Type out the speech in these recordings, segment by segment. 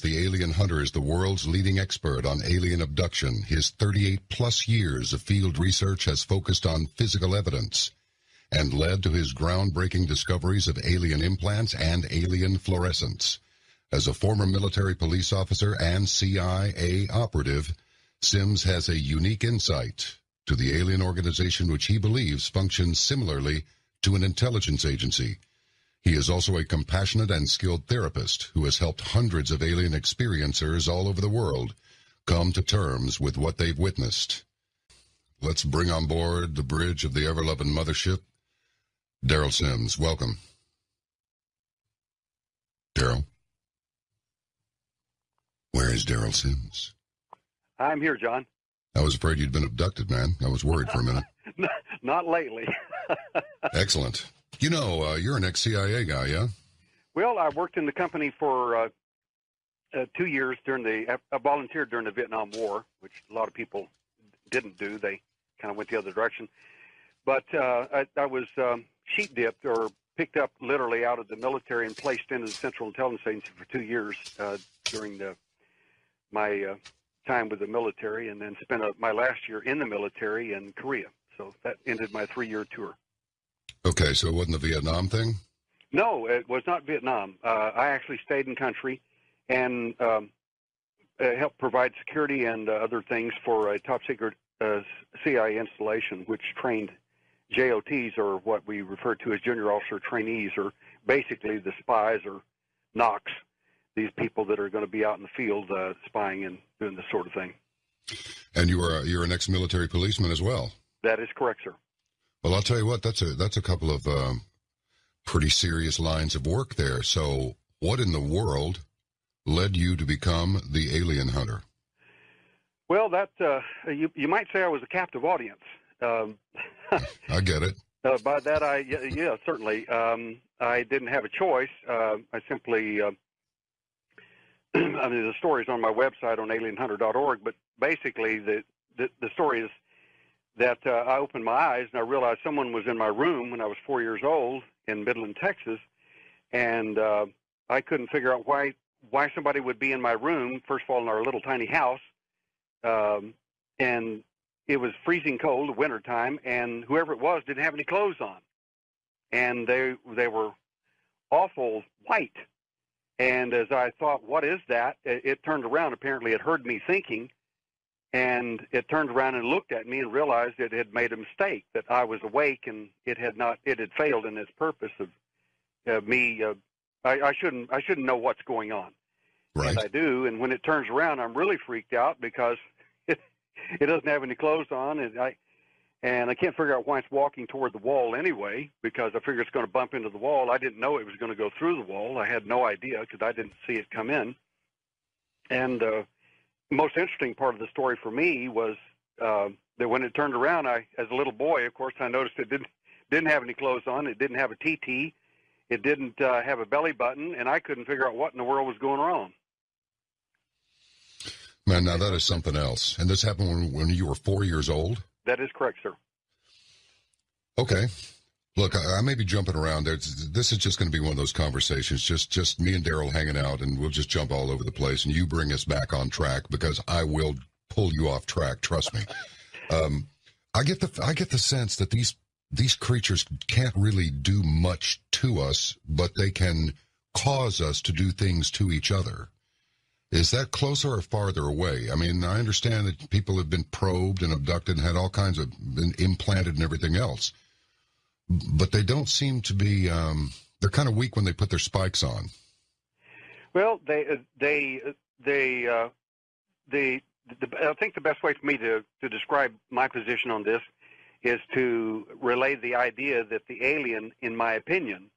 The alien hunter is the world's leading expert on alien abduction. His 38-plus years of field research has focused on physical evidence and led to his groundbreaking discoveries of alien implants and alien fluorescence. As a former military police officer and CIA operative, Sims has a unique insight to the alien organization which he believes functions similarly to an intelligence agency. He is also a compassionate and skilled therapist who has helped hundreds of alien experiencers all over the world come to terms with what they've witnessed. Let's bring on board the bridge of the ever-loving mothership, Daryl Sims. Welcome. Daryl? Where is Daryl Sims? I'm here, John. I was afraid you'd been abducted, man. I was worried for a minute. Not lately. Excellent. You know, you're an ex-CIA guy, yeah? Well, I worked in the company for 2 years I volunteered during the Vietnam War, which a lot of people didn't do. They kind of went the other direction. But I was sheet dipped or picked up literally out of the military and placed into the Central Intelligence Agency for 2 years during my time with the military, and then spent my last year in the military in Korea. So that ended my 3-year tour. Okay, so it wasn't the Vietnam thing? No, it was not Vietnam. I actually stayed in country and helped provide security and other things for a top-secret CIA installation, which trained JOTs, or what we refer to as junior officer trainees, or basically the spies or NOCs, these people that are going to be out in the field spying and doing this sort of thing. And you're an ex-military policeman as well? That is correct, sir. Well, I'll tell you what, that's a couple of pretty serious lines of work there. So what in the world led you to become the alien hunter? Well, that you might say I was a captive audience. I get it. By that, yeah, certainly. I didn't have a choice. I simply, I mean, the story's on my website on alienhunter.org, but basically the story is that I opened my eyes and I realized someone was in my room when I was 4 years old in Midland, Texas, and I couldn't figure out why somebody would be in my room, first of all, in our little tiny house, and it was freezing cold, wintertime, and whoever it was didn't have any clothes on, and they were awful white. And as I thought, what is that? It turned around. Apparently it heard me thinking, and it turned around and looked at me and realized it had made a mistake, that I was awake and it had failed in its purpose of me. I shouldn't know what's going on. Right. And I do. And when it turns around, I'm really freaked out because it doesn't have any clothes on. And I can't figure out why it's walking toward the wall anyway, because I figure it's going to bump into the wall. I didn't know it was going to go through the wall. I had no idea because I didn't see it come in. And most interesting part of the story for me was that when it turned around, as a little boy, of course, I noticed it didn't have any clothes on. It didn't have a TT. It didn't have a belly button, and I couldn't figure out what in the world was going on. Man, now that is something else. And this happened when you were 4 years old? That is correct, sir. Okay. Look, I may be jumping around. This is just going to be one of those conversations, just me and Daryl hanging out, and we'll just jump all over the place, and you bring us back on track, because I will pull you off track, trust me. I get the sense that these creatures can't really do much to us, but they can cause us to do things to each other. Is that closer or farther away? I mean, I understand that people have been probed and abducted and had all kinds of been implanted and everything else, but they don't seem to be. They're kind of weak when they put their spikes on. Well, I think the best way for me to describe my position on this is to relay the idea that the alien, in my opinion,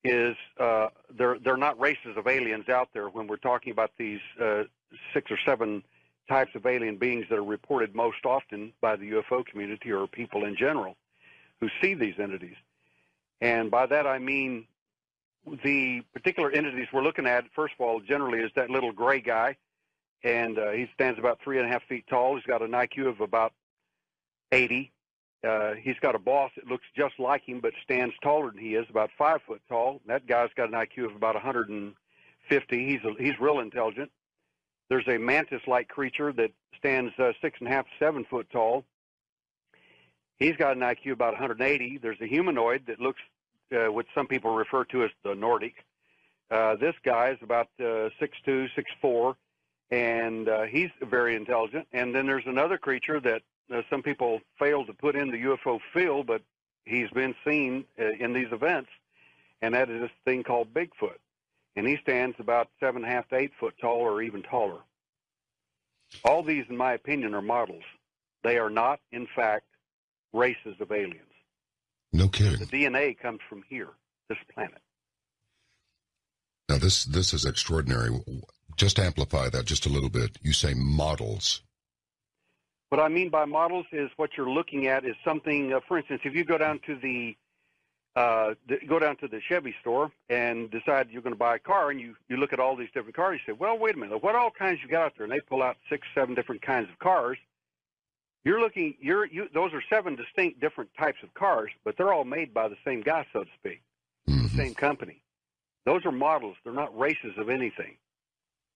is they're not races of aliens out there. When we're talking about these 6 or 7 types of alien beings that are reported most often by the UFO community or people in general who see these entities. And by that I mean the particular entities we're looking at, first of all, generally is that little gray guy, and he stands about 3.5 feet tall. He's got an IQ of about 80. He's got a boss that looks just like him but stands taller than he is, about 5 foot tall. That guy's got an IQ of about 50. He's real intelligent. There's a mantis-like creature that stands 6.5 to 7 foot tall. He's got an IQ about 180. There's a humanoid that looks what some people refer to as the Nordic. This guy is about 6'2", 6'4", and he's very intelligent. And then there's another creature that some people fail to put in the UFO field, but he's been seen in these events, and that is this thing called Bigfoot. And he stands about 7.5 to 8 foot tall or even taller. All these, in my opinion, are models. They are not, in fact, races of aliens. No kidding. The DNA comes from here, this planet. Now, this is extraordinary. Just amplify that just a little bit. You say models. What I mean by models is what you're looking at is something. For instance, if you go down to the Chevy store and decide you're going to buy a car, and you look at all these different cars, you say, "Well, wait a minute, what all kinds you got out there?" And they pull out 6, 7 different kinds of cars. You're looking. Those are 7 distinct different types of cars, but they're all made by the same guy, so to speak, the same company. Those are models. They're not races of anything.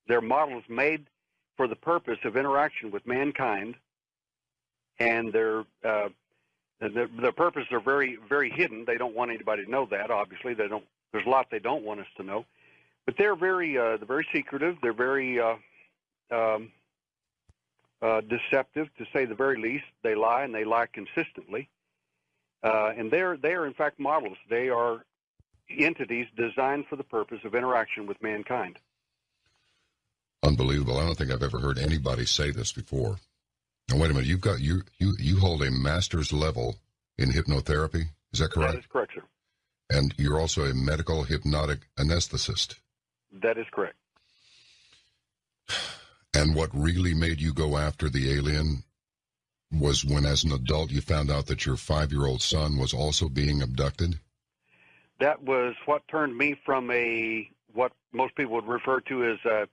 They're models made for the purpose of interaction with mankind, and their purposes are very, very hidden. They don't want anybody to know that. Obviously, they don't. There's a lot they don't want us to know, but they're very secretive. They're very deceptive, to say the very least. They lie, and they lie consistently. And they are in fact models. They are entities designed for the purpose of interaction with mankind. Unbelievable. I don't think I've ever heard anybody say this before. Now, wait a minute. You hold a master's level in hypnotherapy. Is that correct? That is correct, sir. And you're also a medical hypnotic anesthetist. That is correct. And what really made you go after the alien was when, as an adult, you found out that your 5-year-old son was also being abducted? That was what turned me from what most people would refer to as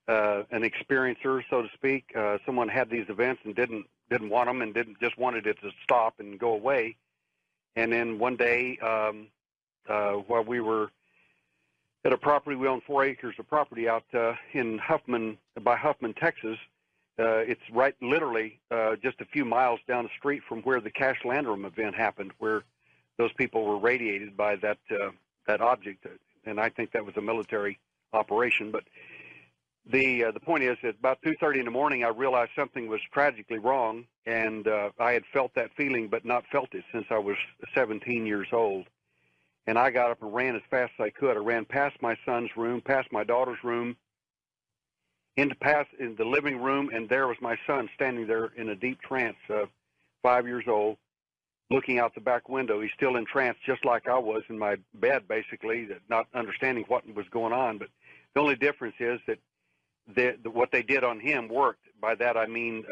an experiencer, so to speak. Someone had these events and didn't want them, and just wanted it to stop and go away. And then one day, while we were at a property, we own 4 acres of property out in Huffman, Texas. It's right, literally, just a few miles down the street from where the Cash Landrum event happened, where those people were radiated by that object, and I think that was a military operation. But the point is, at about 2:30 in the morning, I realized something was tragically wrong, and I had felt that feeling, but not felt it since I was 17 years old. And I got up and ran as fast as I could. I ran past my son's room, past my daughter's room, in the living room, and there was my son standing there in a deep trance, 5 years old, looking out the back window. He's still in trance, just like I was in my bed, basically, not understanding what was going on. But the only difference is that what they did on him worked. By that I mean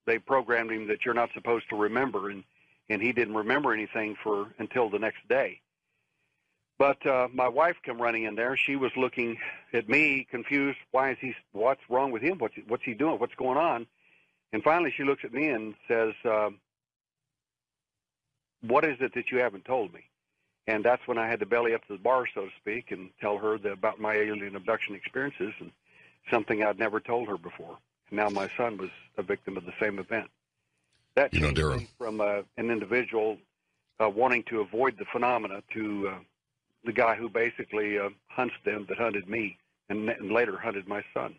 they programmed him that you're not supposed to remember, and he didn't remember anything until the next day. But my wife came running in there. She was looking at me, confused. What's wrong with him? What's he doing? What's going on? And finally she looks at me and says, what is it that you haven't told me? And that's when I had to belly up to the bar, so to speak, and tell her about my alien abduction experiences, and something I'd never told her before. And now my son was a victim of the same event. That changed me from an individual wanting to avoid the phenomena to the guy who basically hunts them that hunted me and later hunted my son.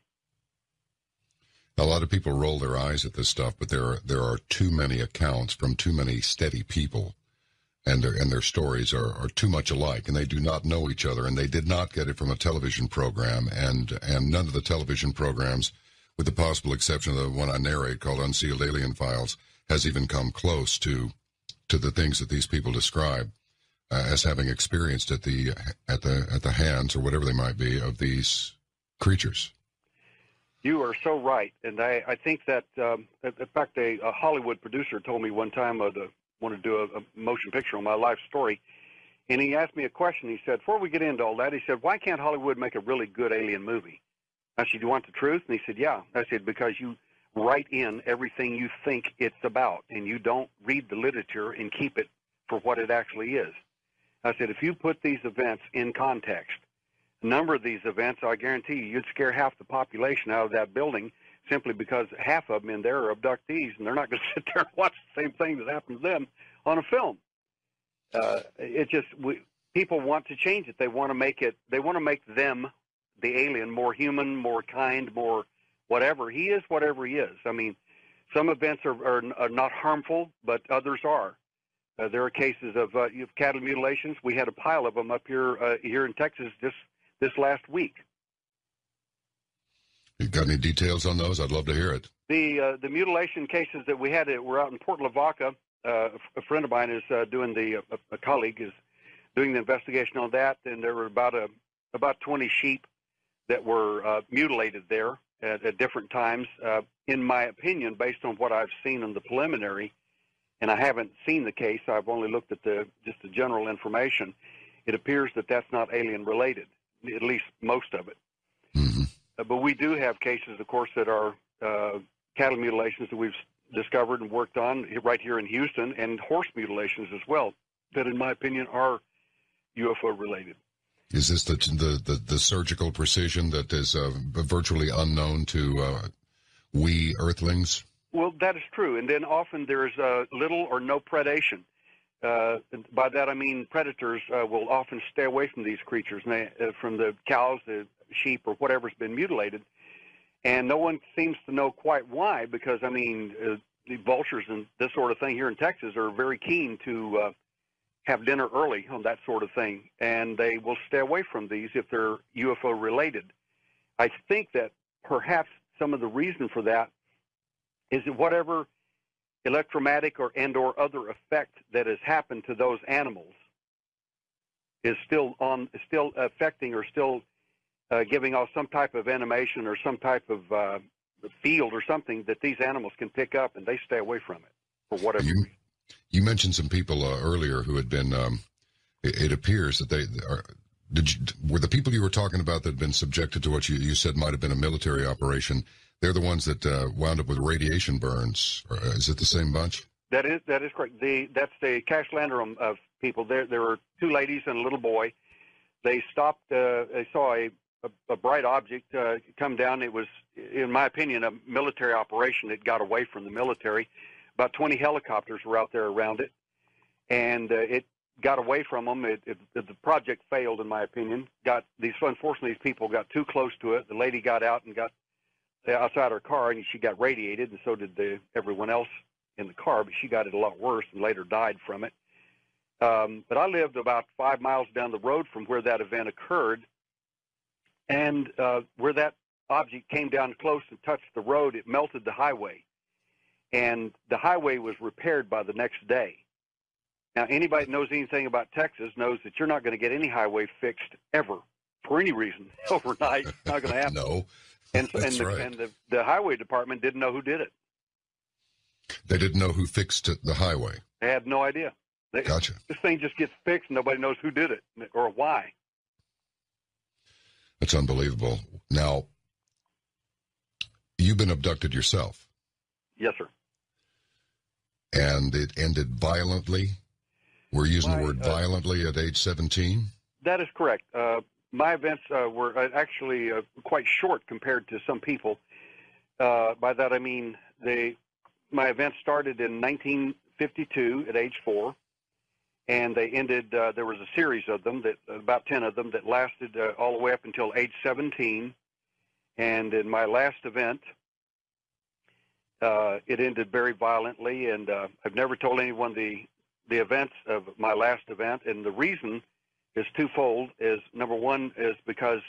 A lot of people roll their eyes at this stuff, but there are too many accounts from too many steady people, and their stories are too much alike, and they do not know each other, and they did not get it from a television program, and none of the television programs, with the possible exception of the one I narrate called Unsealed Alien Files, has even come close to the things that these people describe as having experienced at the hands, or whatever they might be, of these creatures. You are so right, and I think that, in fact, a Hollywood producer told me one time want to do a motion picture on my life story, and he asked me a question. He said, before we get into all that, he said, why can't Hollywood make a really good alien movie? I said, you want the truth? And he said, yeah. I said, because you write in everything you think it's about, and you don't read the literature and keep it for what it actually is. I said, if you put these events in context, a number of these events, I guarantee you'd scare half the population out of that building simply because half of them in there are abductees, and they're not going to sit there and watch the same thing that happened to them on a film. People want to change it. They want to make them, the alien, more human, more kind, more whatever. He is whatever he is. I mean, some events are not harmful, but others are. There are cases of cattle mutilations. We had a pile of them up here in Texas this last week. You got any details on those? I'd love to hear it. The mutilation cases that we had were out in Port Lavaca. A friend of mine is doing a colleague is doing the investigation on that, and there were about 20 sheep that were mutilated there at different times. In my opinion, based on what I've seen in the preliminary, and I haven't seen the case, I've only looked at just the general information. It appears that that's not alien related, at least most of it. Mm-hmm. But we do have cases, of course, that are cattle mutilations that we've discovered and worked on right here in Houston, and horse mutilations as well, that in my opinion are UFO related. Is this the surgical precision that is virtually unknown to we Earthlings? Well, that is true, and then often there is little or no predation. By that I mean predators will often stay away from these creatures, from the cows, the sheep, or whatever's been mutilated, and no one seems to know quite why, because, I mean, the vultures and this sort of thing here in Texas are very keen to have dinner early on that sort of thing, and they will stay away from these if they're UFO related. I think that perhaps some of the reason for that is that whatever electromagnetic or other effect that has happened to those animals is still affecting or still giving off some type of animation or some type of field or something that these animals can pick up, and they stay away from it for whatever reason. You mentioned some people earlier who had been, it appears that they are, were the people you were talking about that had been subjected to what you said might have been a military operation, they're the ones that wound up with radiation burns. Is it the same bunch? That is correct. That's the Cash Landrum of people. There were two ladies and a little boy. They stopped, they saw a bright object come down. It was, in my opinion, a military operation. It got away from the military. About 20 helicopters were out there around it, and it got away from them. The project failed, in my opinion. Unfortunately, these people got too close to it. The lady got out and got outside her car, and she got radiated, and so did everyone else in the car, but she got it a lot worse and later died from it. But I lived about 5 miles down the road from where that event occurred, and where that object came down close and touched the road, it melted the highway. And the highway was repaired by the next day. Now, anybody that knows anything about Texas knows that you're not going to get any highway fixed ever for any reason overnight. It's not going to happen. No, and right. the highway department didn't know who did it. They didn't know who fixed the highway. They had no idea. Gotcha. This thing just gets fixed, and nobody knows who did it or why. That's unbelievable. Now, you've been abducted yourself. Yes, sir. And it ended violently? We're using the word violently at age 17? That is correct. My events were actually quite short compared to some people. By that I mean my events started in 1952 at age 4, and they ended, there was a series of them, about 10 of them, that lasted all the way up until age 17. And in my last event, it ended very violently, and I've never told anyone the events of my last event, and the reason is twofold. Is number one is because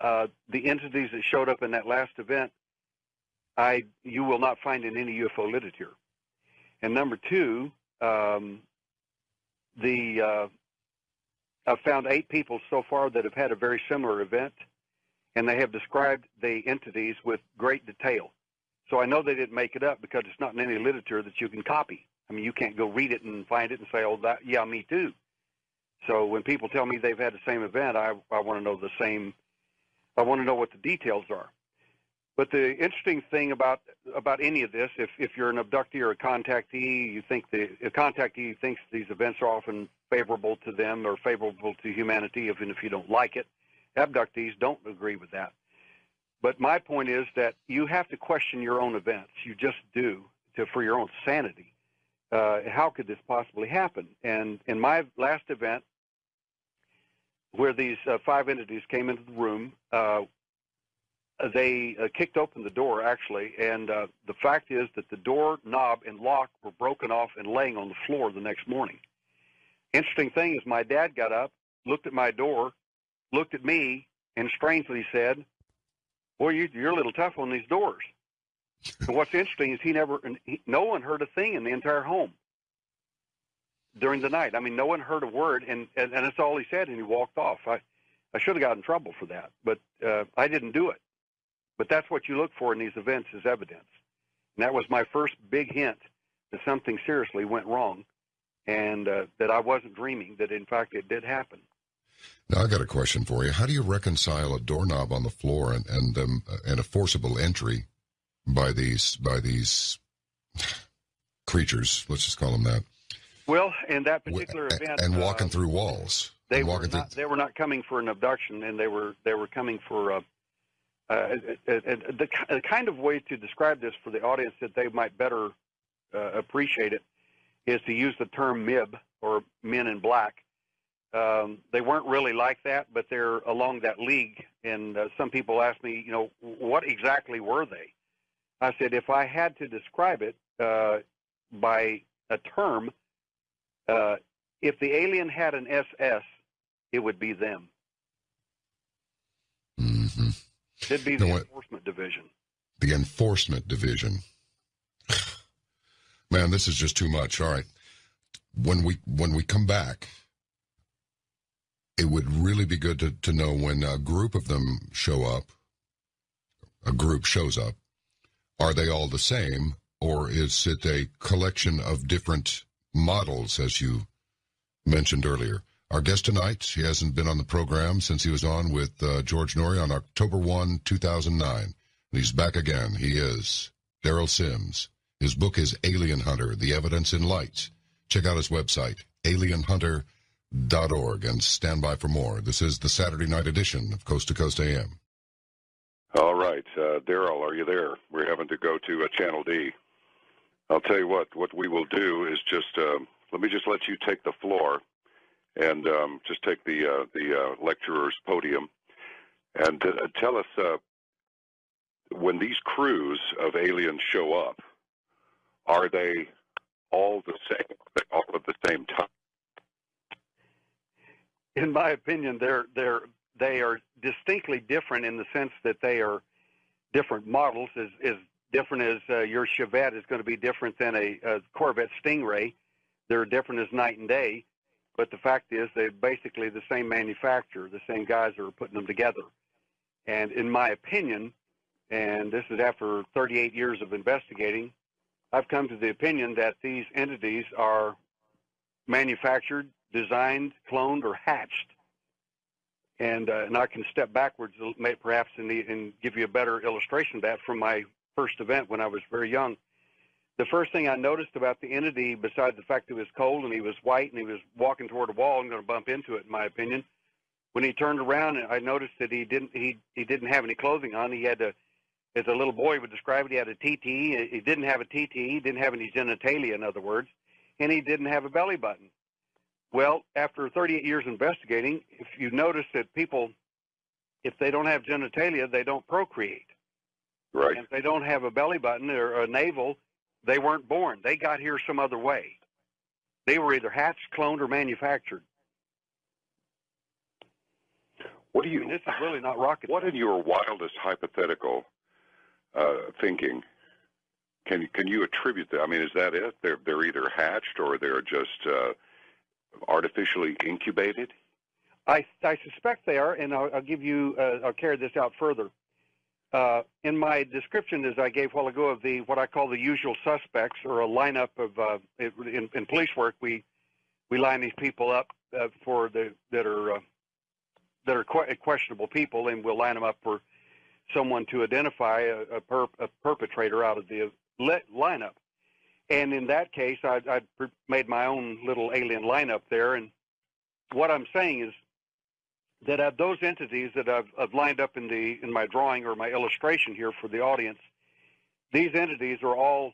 the entities that showed up in that last event, you will not find in any UFO literature, and number two, I've found 8 people so far that have had a very similar event, and they have described the entities with great detail. So I know they didn't make it up because it's not in any literature that you can copy. I mean, you can't go read it and find it and say, oh, yeah, me too. So when people tell me they've had the same event, I want to know the same. I want to know what the details are. But the interesting thing about any of this, if you're an abductee or a contactee, you think a contactee thinks these events are often favorable to them or favorable to humanity, even if you don't like it. abductees don't agree with that. But my point is that you have to question your own events. You just do, for your own sanity. How could this possibly happen? And in my last event, where these 5 entities came into the room, they kicked open the door, actually, and the fact is that the door knob and lock were broken off and laying on the floor the next morning. Interesting thing is my dad got up, looked at my door, looked at me, and strangely said, "Boy, you're a little tough on these doors." And what's interesting is no one heard a thing in the entire home during the night. I mean, no one heard a word, and that's all he said, and he walked off. I should have got in trouble for that, but I didn't do it. But that's what you look for in these events is evidence. And that was my first big hint that something seriously went wrong, and that I wasn't dreaming, that in fact it did happen. Now I got a question for you. How do you reconcile a doorknob on the floor and a forcible entry by these creatures? Let's just call them that. Well, in that particular event, and walking through walls. They were not coming for an abduction, and they were coming for the kind of way to describe this for the audience that they might better appreciate it is to use the term MIB, or Men in Black. They weren't really like that, but they're along that league. And some people ask me, what exactly were they? I said, if I had to describe it by a term, if the alien had an SS, it would be them. Mm-hmm. It'd be the Enforcement Division. The Enforcement Division. Man, this is just too much. All right. When we come back, it would really be good to know when a group of them shows up, are they all the same, or is it a collection of different models, as you mentioned earlier? Our guest tonight, he hasn't been on the program since he was on with George Norrie on October 1, 2009. And he's back again. He is Daryl Sims. His book is Alien Hunter, The Evidence in Light. Check out his website, alienhunter.org, and stand by for more. This is the Saturday night edition of Coast to Coast AM. All right. Daryl, are you there? We're having to go to Channel D. I'll tell you what we will do is just, let me just let you take the floor and just take the lecturer's podium and tell us when these crews of aliens show up, are they all the same? Are they all at the same time? In my opinion, they are distinctly different in the sense that they are different models. As different as your Chevette is going to be different than a Corvette Stingray. They're different as night and day. But the fact is, they're basically the same manufacturer, the same guys that are putting them together. And in my opinion, and this is after 38 years of investigating, I've come to the opinion that these entities are manufactured, designed, cloned, or hatched. And I can step backwards perhaps and give you a better illustration of that from my first event when I was very young. The first thing I noticed about the entity, besides the fact that it was cold and he was white and he was walking toward a wall, I'm going to bump into it in my opinion, when he turned around, I noticed that he didn't have any clothing on. He had as a little boy would describe it, he had a TT. He didn't have a TT. He didn't have any genitalia, in other words, and he didn't have a belly button. Well, after 38 years investigating, if you notice that people, if they don't have genitalia, they don't procreate. Right. And if they don't have a belly button or a navel, they weren't born. They got here some other way. They were either hatched, cloned, or manufactured. What do you? I mean, this is really not rocket What science. in your wildest hypothetical thinking can you attribute that? I mean, is that it? They're either hatched or they're just artificially incubated? I suspect they are, and I'll give you. I'll carry this out further. In my description, as I gave a while ago, of what I call the usual suspects, or a lineup of in police work, we line these people up that are questionable people, and we'll line them up for someone to identify a perpetrator out of the lineup. And in that case, I made my own little alien lineup there. And what I'm saying is, that those entities that I've lined up in my drawing or my illustration here for the audience, these entities are all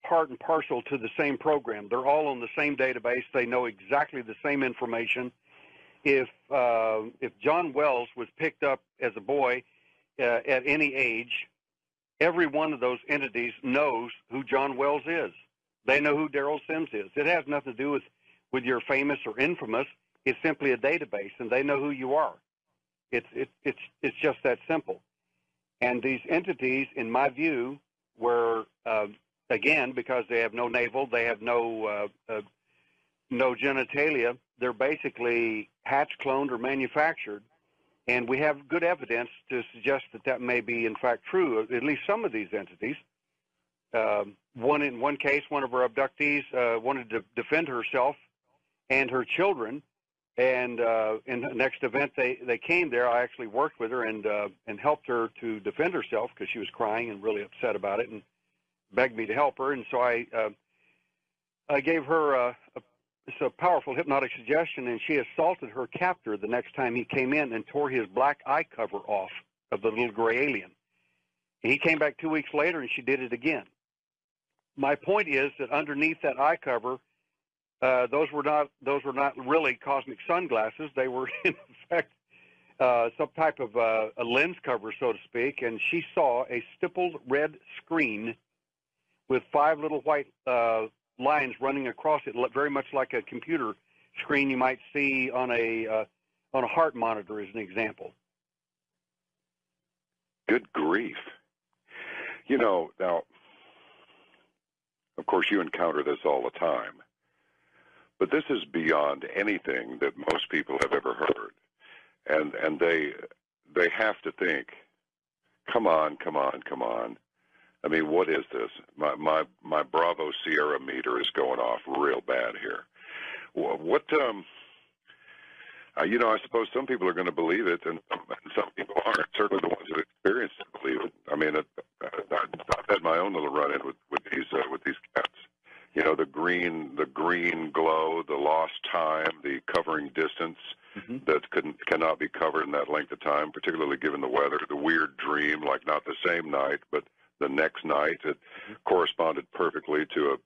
part and parcel to the same program. They're all on the same database. They know exactly the same information. If John Wells was picked up as a boy at any age, every one of those entities knows who John Wells is. They know who Daryl Sims is. It has nothing to do with you're famous or infamous. It's simply a database, and they know who you are. It's just that simple. And these entities, in my view, were again, because they have no navel, they have no genitalia. They're basically hatched, cloned, or manufactured. And we have good evidence to suggest that may be, in fact, true, at least some of these entities. In one case, one of our abductees wanted to defend herself and her children. And in the next event, they came there. I actually worked with her and helped her to defend herself because she was crying and really upset about it and begged me to help her. And so I gave her it's a powerful hypnotic suggestion, and she assaulted her captor the next time he came in and tore his black eye cover off of the little gray alien. And he came back 2 weeks later, and she did it again. My point is that underneath that eye cover, those were not really cosmic sunglasses. They were, in effect, some type of a lens cover, so to speak. And she saw a stippled red screen with 5 little white lines running across it, very much like a computer screen you might see on a heart monitor, as an example. Good grief. You know, now, of course, you encounter this all the time, but this is beyond anything that most people have ever heard, and they have to think, come on. I mean, what is this? My Bravo Sierra meter is going off real bad here. What you know, I suppose some people are going to believe it, and some people aren't. Certainly, the ones that experience it believe it. I mean, I've had my own little run-in with these cats. You know, the green glow, the lost time, the covering distance that cannot be covered in that length of time, particularly given the weather. The weird dream, like not the same night, but the next night. It corresponded perfectly to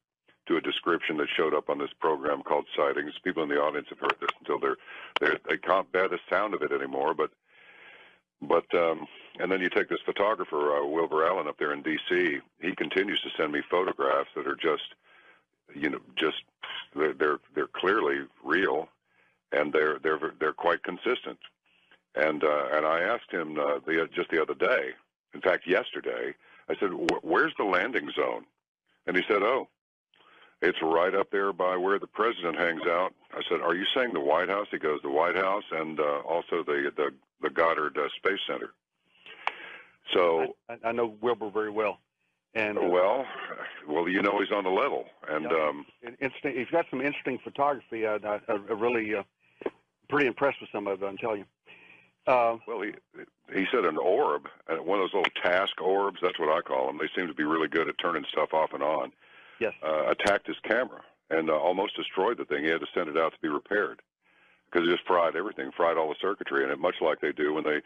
a description that showed up on this program called Sightings. People in the audience have heard this until they can't bear the sound of it anymore. But and then you take this photographer, Wilbur Allen, up there in D.C. He continues to send me photographs that are they're clearly real, and they're quite consistent. And I asked him just the other day, in fact yesterday, I said, where's the landing zone? And he said, oh, it's right up there by where the president hangs out. I said, are you saying the White House? He goes, the White House and also the Goddard Space Center. So I know Wilbur very well. And well, you know, he's on the level. And he's got some interesting photography. I really pretty impressed with some of it, I'm telling you. Well, he said an orb, one of those little task orbs, that's what I call them. They seem to be really good at turning stuff off and on. Yes. Attacked his camera and almost destroyed the thing. He had to send it out to be repaired because it just fried everything, fried all the circuitry in it, much like they do when they,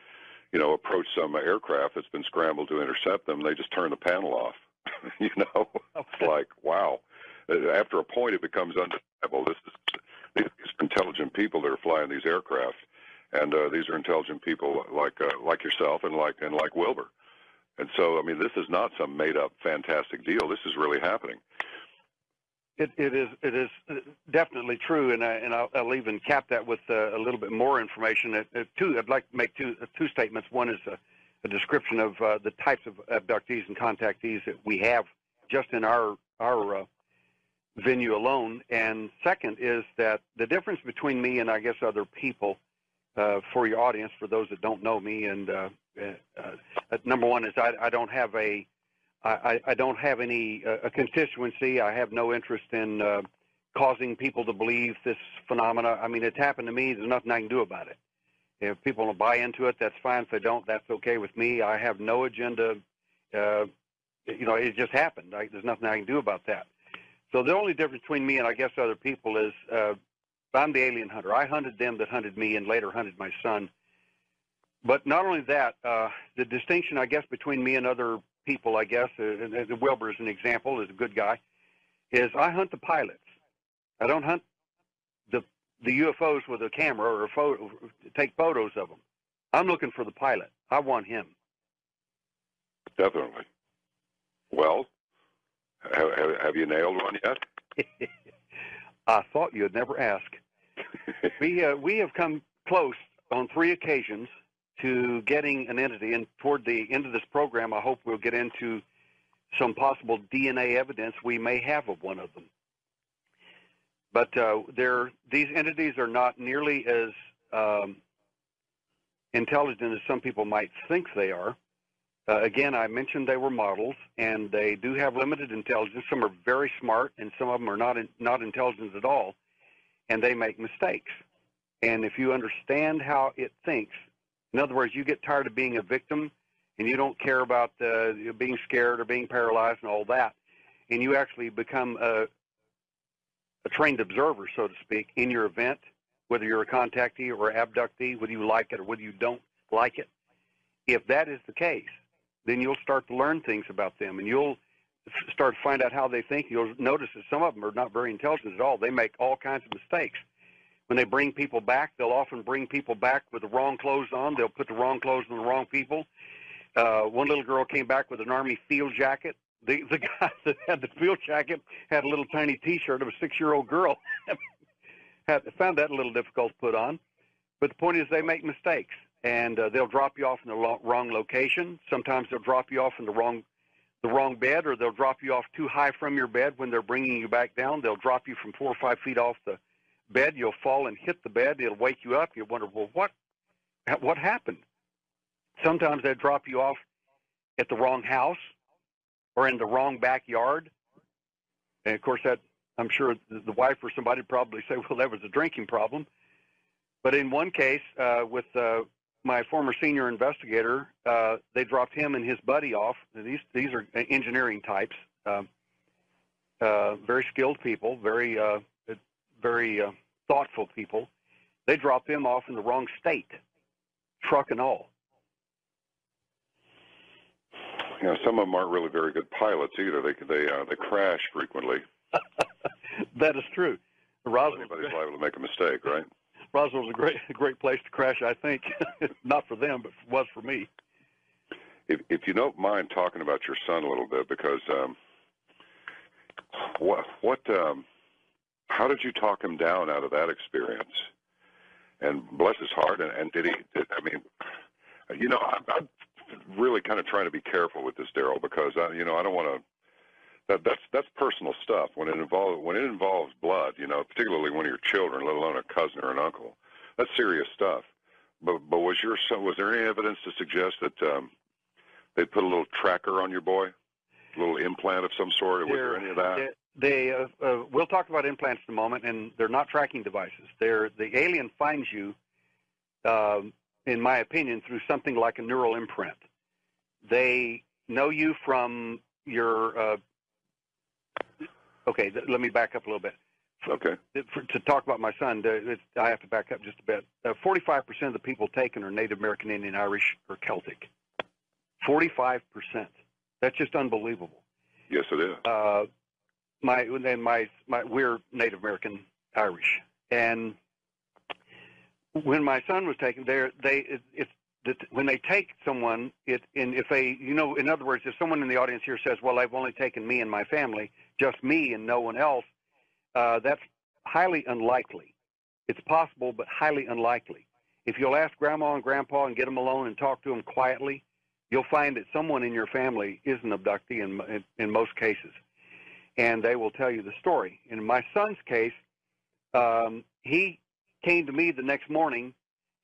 you know, approach some aircraft that's been scrambled to intercept them. They just turn the panel off. You know, it's like, wow. After a point, it becomes undeniable. These intelligent people that are flying these aircraft. And these are intelligent people like yourself and like Wilbur. And so, I mean, this is not some made-up fantastic deal. This is really happening. It is definitely true, and I'll even cap that with a little bit more information. I'd like to make two statements. One is a description of the types of abductees and contactees that we have just in our venue alone. And second is that the difference between me and I guess other people, for your audience, for those that don't know me, and number one is I don't have any constituency. I have no interest in causing people to believe this phenomena. I mean, it's happened to me. There's nothing I can do about it. If people don't buy into it, that's fine. If they don't, that's okay with me. I have no agenda. It just happened. There's nothing I can do about that. So the only difference between me and I guess other people is I'm the alien hunter. I hunted them that hunted me and later hunted my son But not only that, the distinction, I guess, between me and other people, I guess, Wilbur is an example, is a good guy, is I hunt the pilots. I don't hunt the UFOs with a camera or take photos of them. I'm looking for the pilot. I want him. Definitely. Well, have you nailed one yet? I thought you'd never ask. We have come close on 3 occasions to getting an entity, and toward the end of this program, I hope we'll get into some possible DNA evidence we may have of one of them. But these entities are not nearly as intelligent as some people might think they are. Again, I mentioned they were models, and they do have limited intelligence. Some are very smart, and some of them are not intelligent at all, and they make mistakes. And if you understand how it thinks, in other words, you get tired of being a victim, and you don't care about being scared or being paralyzed and all that, and you actually become a trained observer, so to speak, in your event, whether you're a contactee or abductee, whether you like it or whether you don't like it. If that is the case, then you'll start to learn things about them, and you'll start to find out how they think. You'll notice that some of them are not very intelligent at all. They make all kinds of mistakes. When they bring people back, they'll often bring people back with the wrong clothes on. They'll put the wrong clothes on the wrong people. One little girl came back with an Army field jacket. The guy that had the field jacket had a little tiny T-shirt of a 6-year-old girl. Found that a little difficult to put on. But the point is they make mistakes, and they'll drop you off in the wrong location. Sometimes they'll drop you off in the wrong bed, or they'll drop you off too high from your bed when they're bringing you back down. They'll drop you from 4 or 5 feet off the bed. You'll fall and hit the bed. It'll wake you up. You'll wonder, well, what happened? Sometimes they drop you off at the wrong house or in the wrong backyard. And, of course, that I'm sure the wife or somebody would probably say, well, that was a drinking problem. But in one case, with my former senior investigator, they dropped him and his buddy off. These are engineering types, very skilled people, very thoughtful people. They dropped them off in the wrong state, truck and all. You know, some of them aren't really very good pilots either. They crash frequently. That is true. Anybody's liable to make a mistake, right? Roswell's a great place to crash, I think. Not for them, but was for me. If you don't mind talking about your son a little bit, because how did you talk him down out of that experience? And bless his heart, and I mean, you know, I'm really kind of trying to be careful with this, Daryl, because I don't want to. That's personal stuff. When it involves blood, you know, particularly one of your children, let alone a cousin or an uncle, that's serious stuff. But was there any evidence to suggest that they put a little tracker on your boy, a little implant of some sort? Was there any of that? We'll talk about implants in a moment, and they're not tracking devices. The alien finds you, in my opinion, through something like a neural imprint. They know you from your. Okay, let me back up a little bit. Okay. To talk about my son, I have to back up just a bit. 45% of the people taken are Native American, Indian, Irish, or Celtic. 45%. That's just unbelievable. Yes, it is. We're Native American Irish, and when my son was taken, when they take someone, in other words, if someone in the audience here says, well, they've only taken me and my family, just me and no one else, that's highly unlikely. It's possible, but highly unlikely. If you'll ask Grandma and Grandpa and get them alone and talk to them quietly, you'll find that someone in your family is an abductee in most cases, and they will tell you the story. In my son's case, he came to me the next morning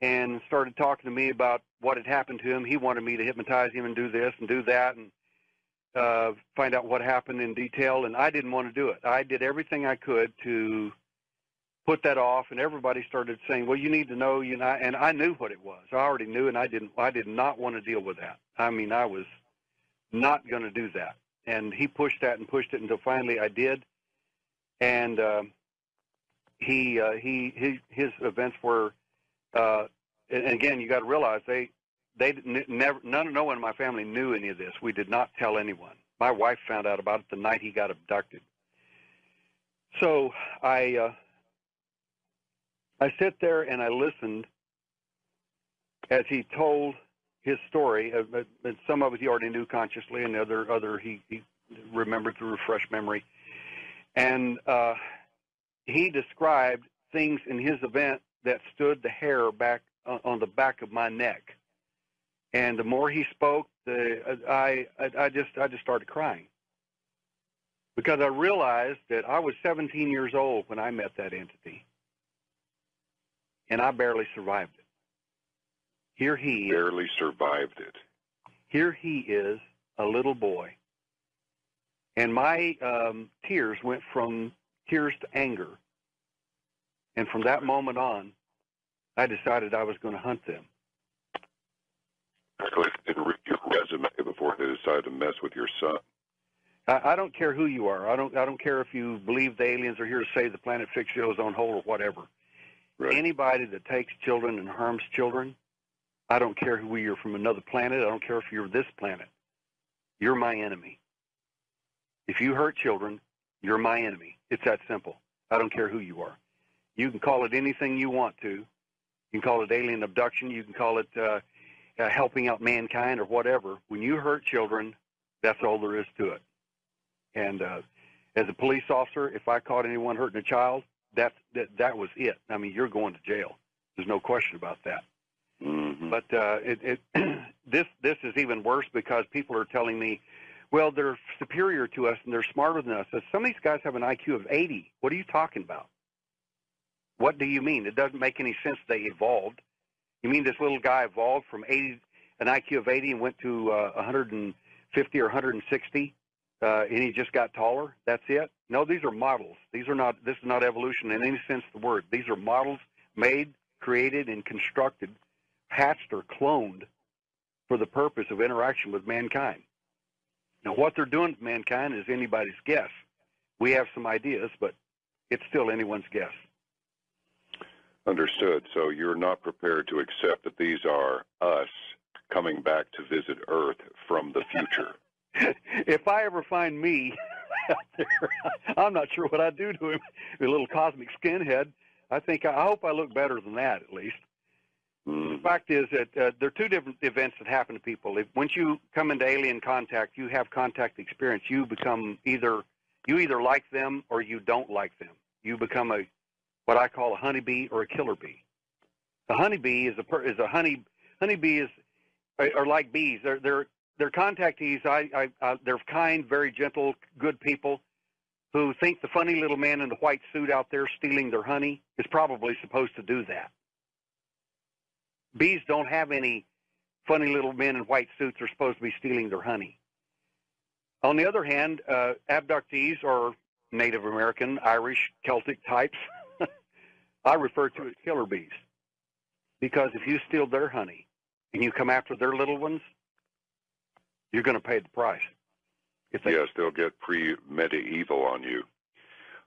and started talking to me about what had happened to him. He wanted me to hypnotize him and do this and do that and find out what happened in detail, and I didn't want to do it. I did everything I could to put that off, and everybody started saying, well, you need to know, and I knew what it was. I already knew, and I did not want to deal with that. I mean, I was not going to do that. And he pushed that and pushed it until finally I did. And his events were, and again, you got to realize no one in my family knew any of this. We did not tell anyone. My wife found out about it the night he got abducted. So I sit there and I listened as he told his story. And some of it he already knew consciously, and other he remembered through refreshed memory. And he described things in his event that stood the hair back on the back of my neck. And the more he spoke, I just started crying, because I realized that I was 17 years old when I met that entity, and I barely survived it. Here he barely survived it. Here he is, a little boy, and my tears went from tears to anger, and from that moment on, I decided I was going to hunt them. I didn't read your resume before they decided to mess with your son. I don't care who you are. I don't care if you believe the aliens are here to save the planet, fix the ozone hole, or whatever. Right. Anybody that takes children and harms children, I don't care who you're from another planet. I don't care if you're this planet. You're my enemy. If you hurt children, you're my enemy. It's that simple. I don't care who you are. You can call it anything you want to. You can call it alien abduction. You can call it helping out mankind or whatever. When you hurt children, that's all there is to it. And as a police officer, if I caught anyone hurting a child, that was it. I mean, you're going to jail. There's no question about that. Mm-hmm. But this is even worse, because people are telling me, well, they're superior to us and they're smarter than us. Some of these guys have an IQ of 80. What are you talking about? What do you mean? It doesn't make any sense they evolved. You mean this little guy evolved from an IQ of 80 and went to 150 or 160, and he just got taller? That's it? No, these are models. This is not evolution in any sense of the word. These are models made, created, and constructed, hatched or cloned for the purpose of interaction with mankind. Now, what they're doing to mankind is anybody's guess. We have some ideas, but it's still anyone's guess. Understood. So you're not prepared to accept that these are us coming back to visit Earth from the future. If I ever find me out there, I'm not sure what I'd do to him. A little cosmic skinhead. I hope I look better than that, at least. The fact is that there are two different events that happen to people. Once you come into alien contact, you have contact experience. You become you either like them or you don't like them. You become what I call a honeybee or a killer bee. A honeybee are like bees. They're contactees. They're kind, very gentle, good people who think the funny little man in the white suit out there stealing their honey is probably supposed to do that. Bees don't have any funny little men in white suits who are supposed to be stealing their honey. On the other hand, abductees are Native American, Irish, Celtic types. I refer to as killer bees, because if you steal their honey and you come after their little ones, you're going to pay the price. Yes, they'll get pre-medieval on you.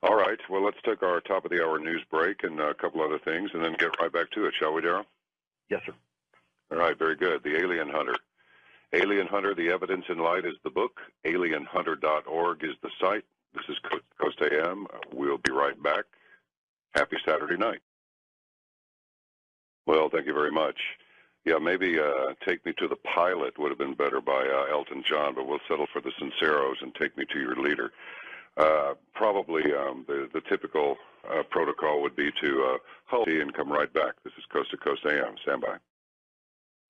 All right, well, let's take our top of the hour news break and a couple other things and then get right back to it, shall we, Darryl? Yes, sir. All right, very good. The Alien Hunter. Alien Hunter, The Evidence in Light is the book. AlienHunter.org is the site. This is Coast AM. We'll be right back. Happy Saturday night. Well, thank you very much. Yeah, maybe Take Me to the Pilot would have been better by Elton John, but we'll settle for the Sinceros and Take Me to Your Leader. Probably the typical protocol would be to hold and come right back. This is Coast to Coast AM. Stand by.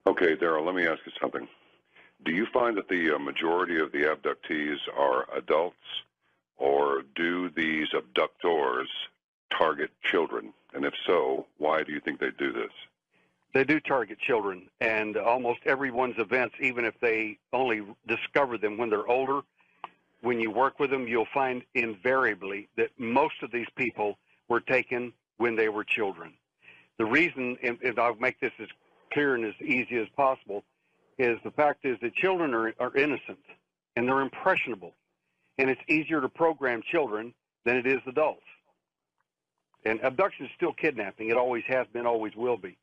Okay, Darryl, let me ask you something. Do you find that the majority of the abductees are adults, or do these abductors target children? And if so, why do you think they do this? They do target children, and almost everyone's events, even if they only discover them when they're older, when you work with them, you'll find invariably that most of these people were taken when they were children. The reason, and I'll make this as clear and as easy as possible, is the fact is that children are innocent, and they're impressionable, and it's easier to program children than it is adults. And abduction is still kidnapping. It always has been, always will be.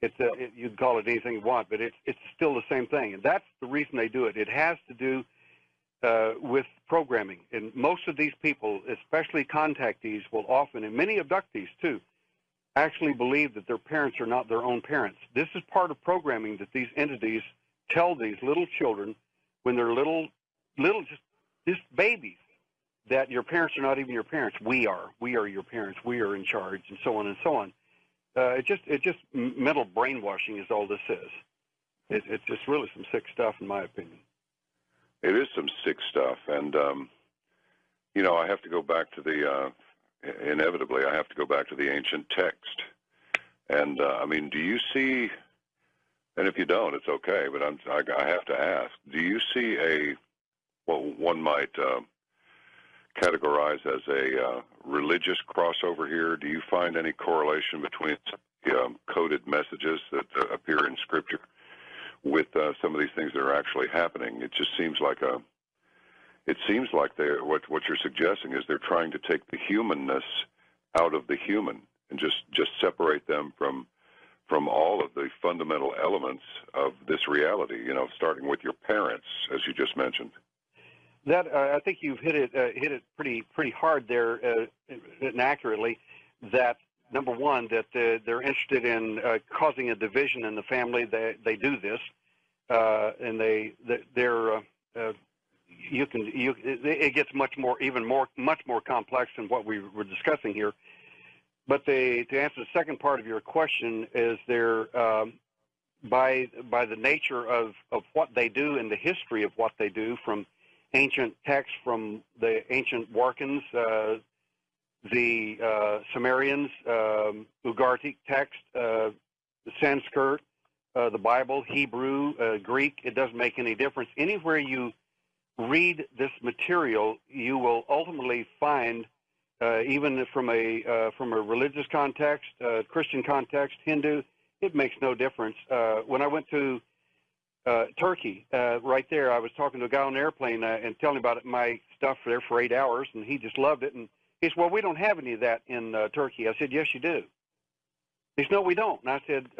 You can call it anything you want, but it's still the same thing, and that's the reason they do it. It has to do with programming, and most of these people, especially contactees, will often, and many abductees too, actually believe that their parents are not their own parents. This is part of programming that these entities tell these little children when they're little, just babies, that your parents are not even your parents. We are your parents. We are in charge, and so on and so on. It's just mental brainwashing is all this is. It's just really some sick stuff, in my opinion. It is some sick stuff, and I have to go back to the inevitably. I have to go back to the ancient text, and do you see? And if you don't, it's okay. But I have to ask: do you see what one might categorize as a religious crossover here? Do you find any correlation between coded messages that appear in Scripture with some of these things that are actually happening? It just seems like what you're suggesting is they're trying to take the humanness out of the human and just separate them from all of the fundamental elements of this reality. Starting with your parents, as you just mentioned. That I think you've hit it pretty hard there, and accurately. That number one, that they're interested in causing a division in the family. They do this, and it gets much more complex than what we were discussing here. But to answer the second part of your question, is there by the nature of what they do and the history of what they do, from ancient texts, from the ancient Warkans, the Sumerians, Ugaritic text, the Sanskrit, the Bible, Hebrew, Greek, it doesn't make any difference. Anywhere you read this material, you will ultimately find, even from a religious context, Christian context, Hindu, it makes no difference. When I went to Turkey, right there, I was talking to a guy on an airplane and telling about my stuff there for 8 hours, and he just loved it. And he said, "Well, we don't have any of that in Turkey." I said, "Yes, you do." He said, "No, we don't." And I said,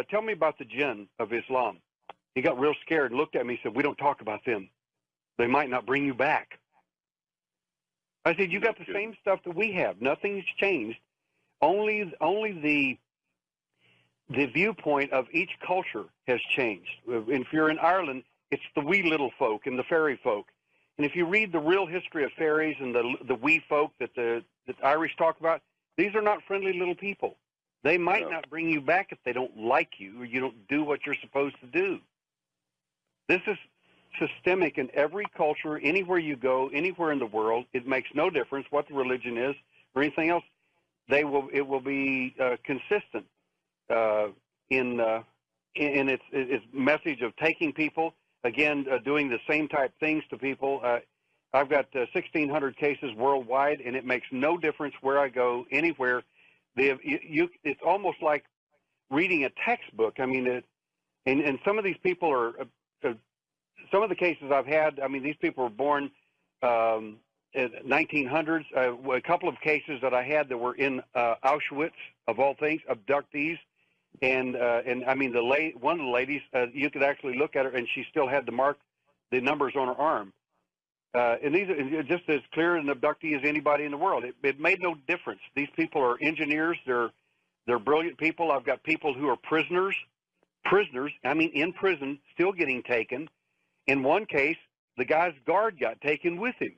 "Tell me about the jinn of Islam." He got real scared and looked at me and said, "We don't talk about them. They might not bring you back." I said, "You got the same stuff that we have. Nothing's changed. Only the viewpoint of each culture has changed. If you're in Ireland, it's the wee little folk and the fairy folk. And if you read the real history of fairies and the wee folk that the Irish talk about, these are not friendly little people. They might not bring you back if they don't like you or you don't do what you're supposed to do. This is systemic in every culture, anywhere you go, anywhere in the world. It makes no difference what the religion is or anything else. It will be consistent in its message of taking people, again, doing the same type things to people. I've got 1,600 cases worldwide, and it makes no difference where I go, anywhere. It's almost like reading a textbook. I mean, and some of these people are, some of the cases I've had, I mean, these people were born in 1900s. A couple of cases that I had that were in Auschwitz, of all things, abductees. And I mean, one of the ladies, you could actually look at her, and she still had the numbers on her arm. And these are just as clear an abductee as anybody in the world. It made no difference. These people are engineers. They're brilliant people. I've got people who are prisoners, I mean, in prison, still getting taken. In one case, the guy's guard got taken with him.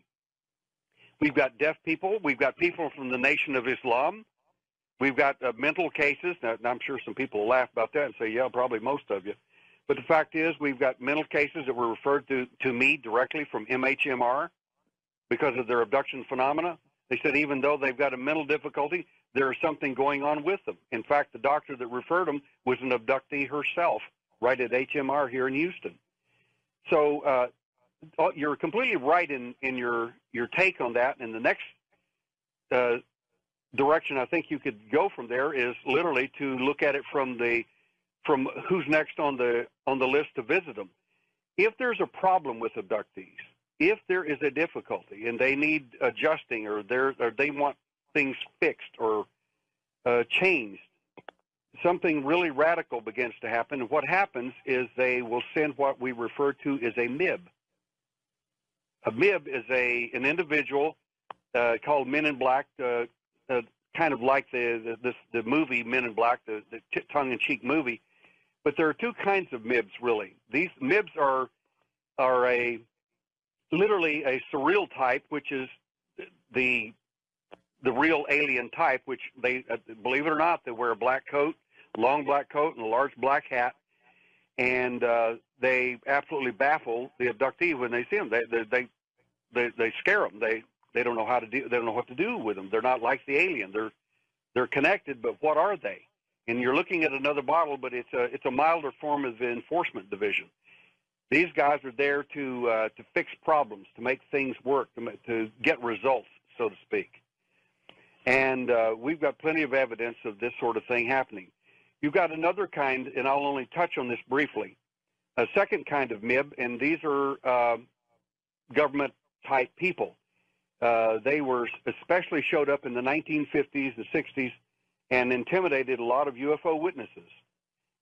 We've got deaf people. We've got people from the Nation of Islam. We've got mental cases. Now, I'm sure some people will laugh about that and say, yeah, probably most of you. But the fact is, we've got mental cases that were referred to me directly from MHMR because of their abduction phenomena. They said even though they've got a mental difficulty, there is something going on with them. In fact, the doctor that referred them was an abductee herself, right at HMR here in Houston. So you're completely right in your take on that. And the next direction I think you could go from there is literally to look at it from who's next on the list to visit them. If there's a problem with abductees, if there is a difficulty and they need adjusting or they want things fixed or changed, something really radical begins to happen. And what happens is they will send what we refer to as a MIB. A MIB is an individual called Men in Black, kind of like the movie Men in Black, the tongue-in-cheek movie. But there are two kinds of MIBs, really. These MIBs are literally a surreal type, which is the real alien type, which they, believe it or not, they wear a black coat, long black coat, and a large black hat, and they absolutely baffle the abductee when they see them. They scare them. They don't know how to do. They don't know what to do with them. They're not like the alien. They're connected, but what are they? And you're looking at another bottle, but it's a milder form of the enforcement division. These guys are there to fix problems, to make things work, to get results, so to speak. And we've got plenty of evidence of this sort of thing happening. You've got another kind, and I'll only touch on this briefly, a second kind of MIB, and these are government-type people. They were especially showed up in the 1950s and 60s and intimidated a lot of UFO witnesses.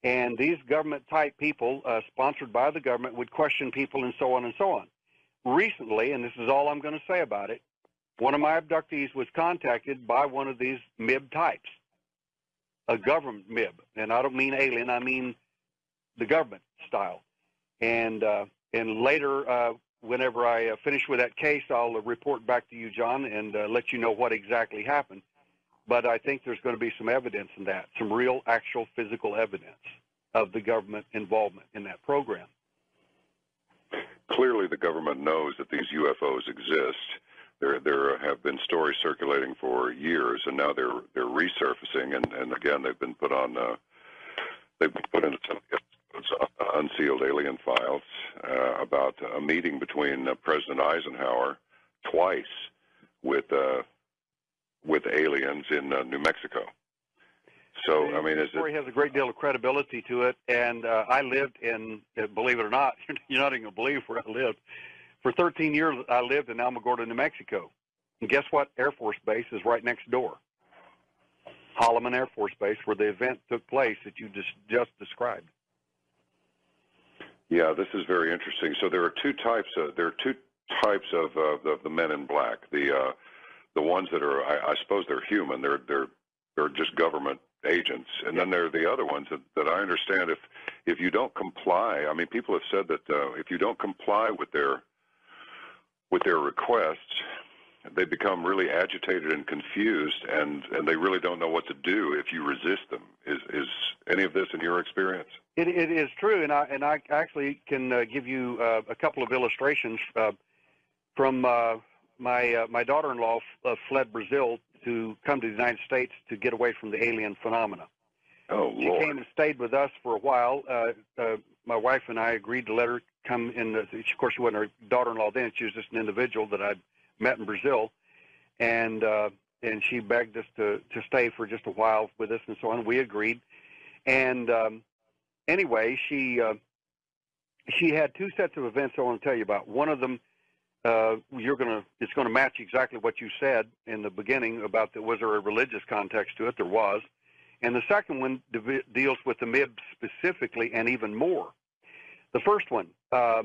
And these government-type people, sponsored by the government, would question people and so on and so on. Recently, and this is all I'm going to say about it, one of my abductees was contacted by one of these MIB types, a government MIB. And I don't mean alien, I mean the government style. And later, whenever I finish with that case, I'll report back to you, John, and let you know what exactly happened. But I think there's going to be some evidence in that, some real, actual physical evidence of the government involvement in that program. Clearly, the government knows that these UFOs exist. There have been stories circulating for years, and now they're resurfacing. And again, they've been put into some unsealed alien files about a meeting between President Eisenhower twice with aliens in New Mexico. So, I mean, the story has a great deal of credibility to it, and I lived in, believe it or not, you're not even going to believe where I lived. For 13 years, I lived in Alamogordo, New Mexico. And guess what? Air Force Base is right next door. Holloman Air Force Base, where the event took place that you just described. Yeah, this is very interesting. So there are two types of the Men in Black. The ones that are, I suppose, they're human. They're just government agents, and then there are the other ones that I understand. If you don't comply, I mean, people have said that if you don't comply with their requests, they become really agitated and confused, and they really don't know what to do if you resist them. Is any of this in your experience? It is true, and I actually can give you a couple of illustrations from my daughter-in-law fled Brazil to come to the United States to get away from the alien phenomena. Oh, she Lord. came and stayed with us for a while. My wife and I agreed to let her come in. Of course, she wasn't her daughter-in-law then. She was just an individual that I'd met in Brazil, and she begged us to stay for just a while with us and so on. We agreed, and anyway, she had two sets of events I want to tell you about. One of them, it's going to match exactly what you said in the beginning about was there a religious context to it? There was. And the second one deals with the MIB specifically and even more. The first one, her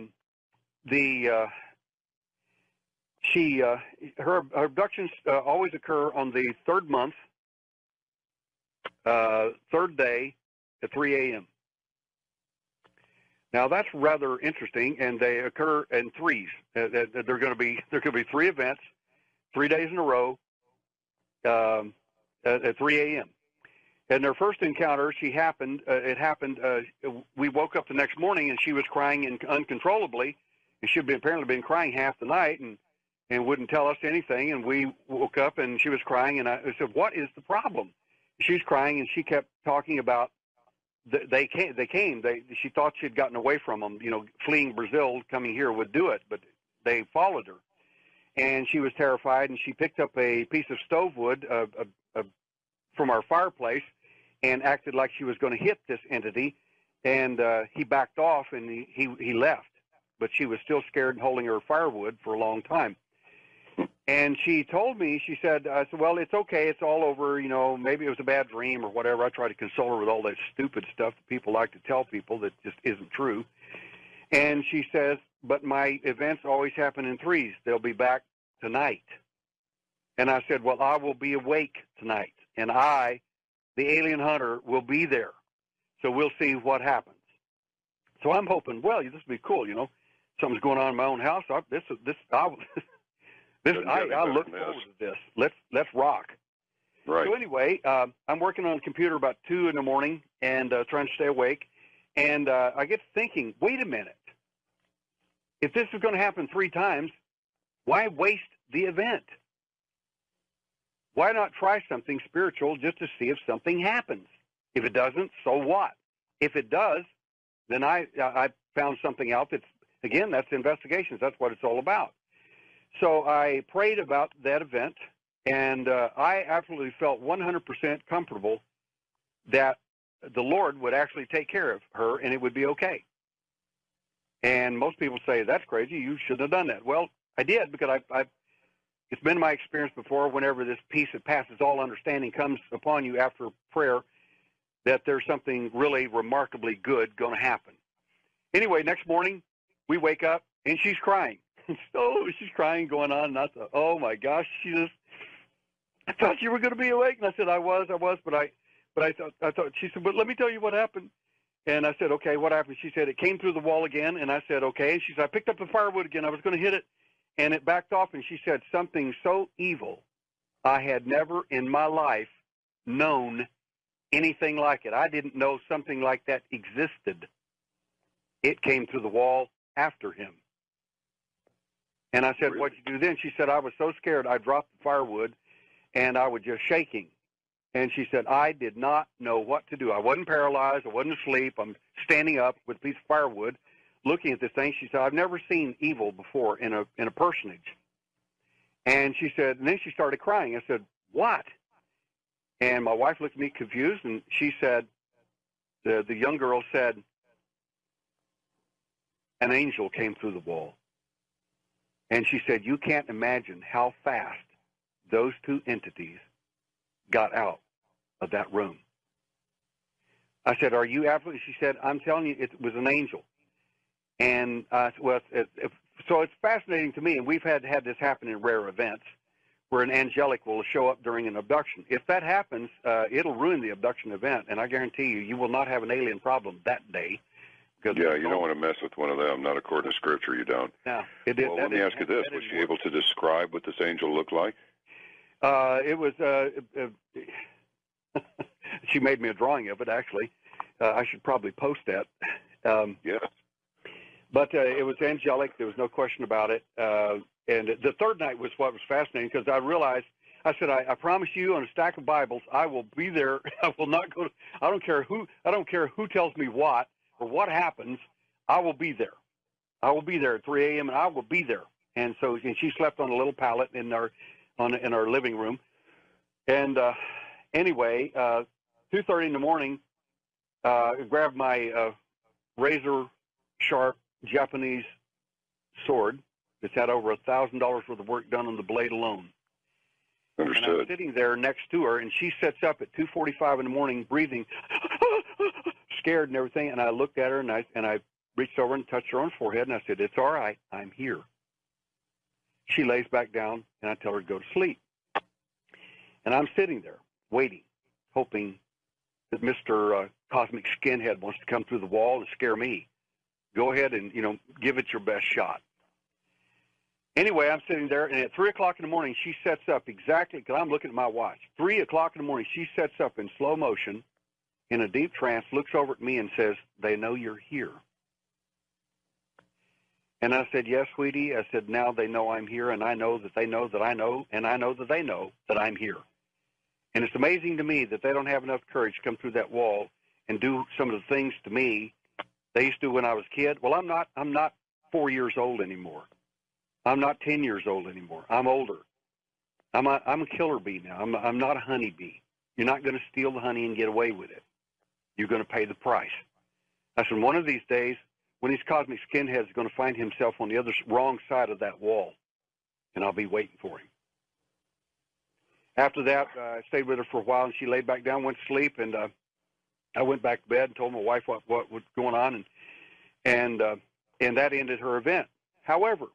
abductions always occur on the third month, third day at 3 a.m. Now that's rather interesting, and they occur in threes. There going to be three events, 3 days in a row, at 3 a.m. And their first encounter, we woke up the next morning and she was crying uncontrollably, and she'd apparently been crying half the night and wouldn't tell us anything. And we woke up and she was crying, and I said, "What is the problem?" She's crying, and she kept talking about they came. She thought she'd gotten away from them. Fleeing Brazil, coming here would do it, but they followed her, and she was terrified. And she picked up a piece of stove wood from our fireplace and acted like she was going to hit this entity. And he backed off and he left, but she was still scared and holding her firewood for a long time. And she told me, she said, I said, well, it's okay. It's all over. You know, maybe it was a bad dream or whatever. I try to console her with all that stupid stuff that people like to tell people that just isn't true. And she says, but my events always happen in threes. They'll be back tonight. And I said, well, I will be awake tonight. And I, the alien hunter, will be there. So we'll see what happens. So I'm hoping, well, this will be cool, you know. Something's going on in my own house. I look forward to this. Let's rock. Right. So anyway, I'm working on a computer about 2 in the morning and trying to stay awake. And I get thinking, wait a minute. If this is going to happen 3 times, why waste the event? Why not try something spiritual just to see if something happens? If it doesn't, so what? If it does, then I found something out that's, again, that's investigations. That's what it's all about. So I prayed about that event, and I absolutely felt 100% comfortable that the Lord would actually take care of her and it would be okay. And most people say, that's crazy. You shouldn't have done that. Well, I did, because it's been my experience before, whenever this peace that passes all understanding comes upon you after prayer, that there's something really remarkably good going to happen. Anyway, next morning, we wake up, and she's crying. So she's crying, going on, and I thought, oh, my gosh, I thought you were going to be awake. And I said, I was, but I thought, she said, but let me tell you what happened. And I said, okay, what happened? She said, it came through the wall again. And I said, okay. And she said, I picked up the firewood again. I was going to hit it, and it backed off. And she said, something so evil I had never in my life known anything like it. I didn't know something like that existed. It came through the wall after him. And I said, what'd you do then? She said, I was so scared I dropped the firewood, and I was just shaking. And she said, I did not know what to do. I wasn't paralyzed. I wasn't asleep. I'm standing up with a piece of firewood looking at this thing. She said, I've never seen evil before in a personage. And she said, and then she started crying. I said, what? And my wife looked at me confused, and she said, the young girl said, an angel came through the wall. And she said, you can't imagine how fast those 2 entities got out of that room. I said, are you absolutely? She said, I'm telling you, it was an angel. And well, so it's fascinating to me, and we've had this happen in rare events, where an angelic will show up during an abduction. If that happens, it'll ruin the abduction event, and I guarantee you will not have an alien problem that day. Yeah, you don't want to mess with one of them. Not according to Scripture, you don't. No. Well, let me ask you this. Was she able to describe what this angel looked like? It was, she made me a drawing of it, actually. I should probably post that. Yes. But it was angelic. There was no question about it. And the third night was what was fascinating, because I realized, I said, I promise you on a stack of Bibles, I will be there. I will not go. I don't care who tells me what or what happens. I will be there. I will be there at 3 a.m. and I will be there. And so, and she slept on a little pallet in our living room. And anyway, 2:30 in the morning, I grabbed my razor sharp Japanese sword that's had over $1,000 worth of work done on the blade alone. Understood. And I'm sitting there next to her, and she sits up at 2:45 in the morning, breathing, scared and everything. And I looked at her, and I reached over and touched her on the forehead, and I said, "It's all right. I'm here." She lays back down, and I tell her to go to sleep. And I'm sitting there waiting, hoping that Mr. Cosmic Skinhead wants to come through the wall and scare me. Go ahead and, give it your best shot. Anyway, I'm sitting there, and at 3 o'clock in the morning, she sets up exactly, because I'm looking at my watch. 3 o'clock in the morning, she sets up in slow motion, in a deep trance, looks over at me and says, "They know you're here." And I said, "Yes, sweetie." I said, "Now they know I'm here, and I know that they know that I know, and I know that they know that I'm here." And it's amazing to me that they don't have enough courage to come through that wall and do some of the things to me they used to when I was a kid. Well, I'm not 4 years old anymore. I'm not 10 years old anymore. I'm older. I'm a killer bee now. I'm not a honey bee. You're not going to steal the honey and get away with it. You're going to pay the price. I said, one of these days, when these cosmic skinheads are going to find himself on the other wrong side of that wall, and I'll be waiting for him. After that, I stayed with her for a while, and she laid back down, went to sleep, and I went back to bed and told my wife what was going on, and that ended her event. However,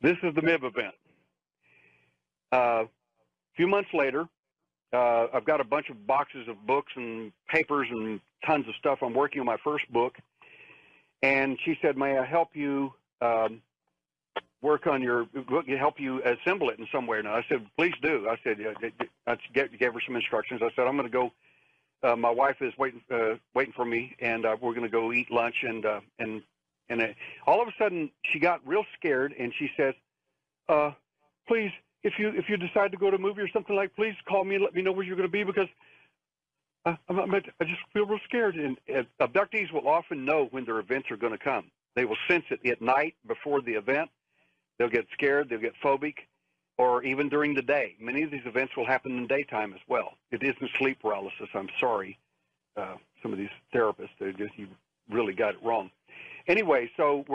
this is the MIB event. A few months later, I've got a bunch of boxes of books and papers and tons of stuff. I'm working on my first book, and she said, "May I help you work on your book? Help you assemble it in some way?" And I said, "Please do." I said, I gave her some instructions. I said, "I'm going to go. My wife is waiting for me, and we're going to go eat lunch." And all of a sudden, she got real scared, and she says, "Please, if you decide to go to a movie or something like, please call me and let me know where you're going to be, because I just feel real scared." And abductees will often know when their events are going to come. They will sense it at night before the event. They'll get scared. They'll get phobic, or even during the day. Many of these events will happen in daytime as well. It isn't sleep paralysis. I'm sorry. Some of these therapists, you really got it wrong. Anyway, so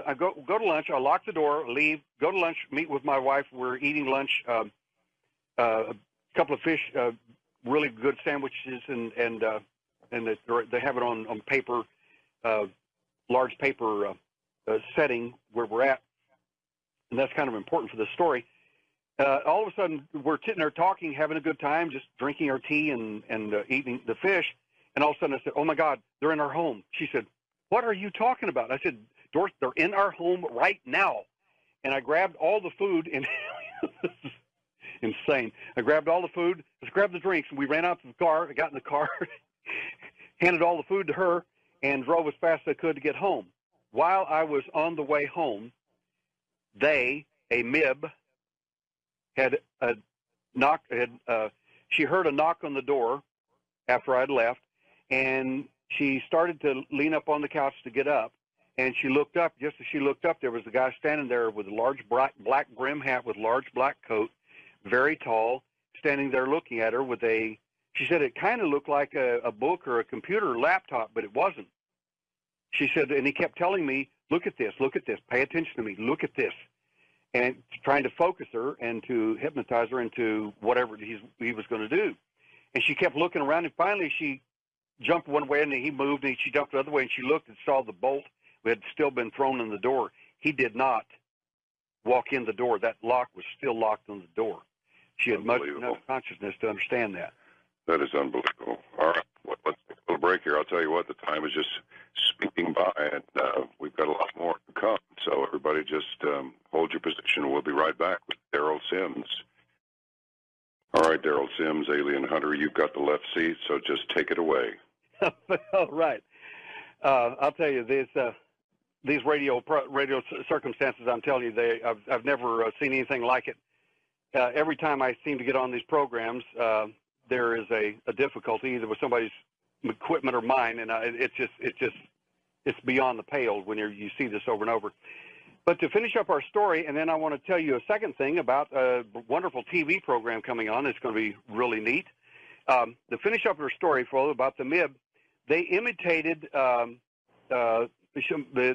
I go to lunch. I lock the door, leave, go to lunch, meet with my wife. We're eating lunch, a couple of fish, really good sandwiches, and they have it on paper, large paper setting where we're at, and that's kind of important for the story. All of a sudden, we're sitting there talking, having a good time, just drinking our tea and eating the fish, and all of a sudden I said, "Oh my God, they're in our home." She said, "What are you talking about?" I said, "Doris, they're in our home right now." And I grabbed all the food, and this is insane. I grabbed all the food, just grabbed the drinks, and we ran out to the car. I got in the car, handed all the food to her, and drove as fast as I could to get home. While I was on the way home, a MIB, had a knock. She heard a knock on the door after I'd left, and she started to lean up on the couch to get up, and she looked up. Just as she looked up, there was a guy standing there with a large black brim hat with large black coat, very tall, standing there looking at her with she said it kind of looked like a book or a computer laptop, but it wasn't. She said, and he kept telling me, look at this, pay attention to me, look at this, and trying to focus her and to hypnotize her into whatever he was going to do. And she kept looking around, and finally she jumped one way, and he moved, and she jumped the other way, and she looked and saw the bolt had still been thrown in the door. He did not walk in the door. That lock was still locked on the door. She had much enough consciousness to understand that. That is unbelievable. All right, let's take a little break here. I'll tell you what, the time is just speeding by, and we've got a lot more to come. So everybody just hold your position. We'll be right back with Daryl Sims. All right, Daryl Sims, Alien Hunter, you've got the left seat, so just take it away. All right. I'll tell you, these radio circumstances, I'm telling you, I've never seen anything like it. Every time I seem to get on these programs, there is a difficulty, either with somebody's equipment or mine, and it's beyond the pale when you see this over and over. But to finish up our story, and then I want to tell you a second thing about a wonderful TV program coming on. It's going to be really neat. To finish up our story, about the MIB, they imitated the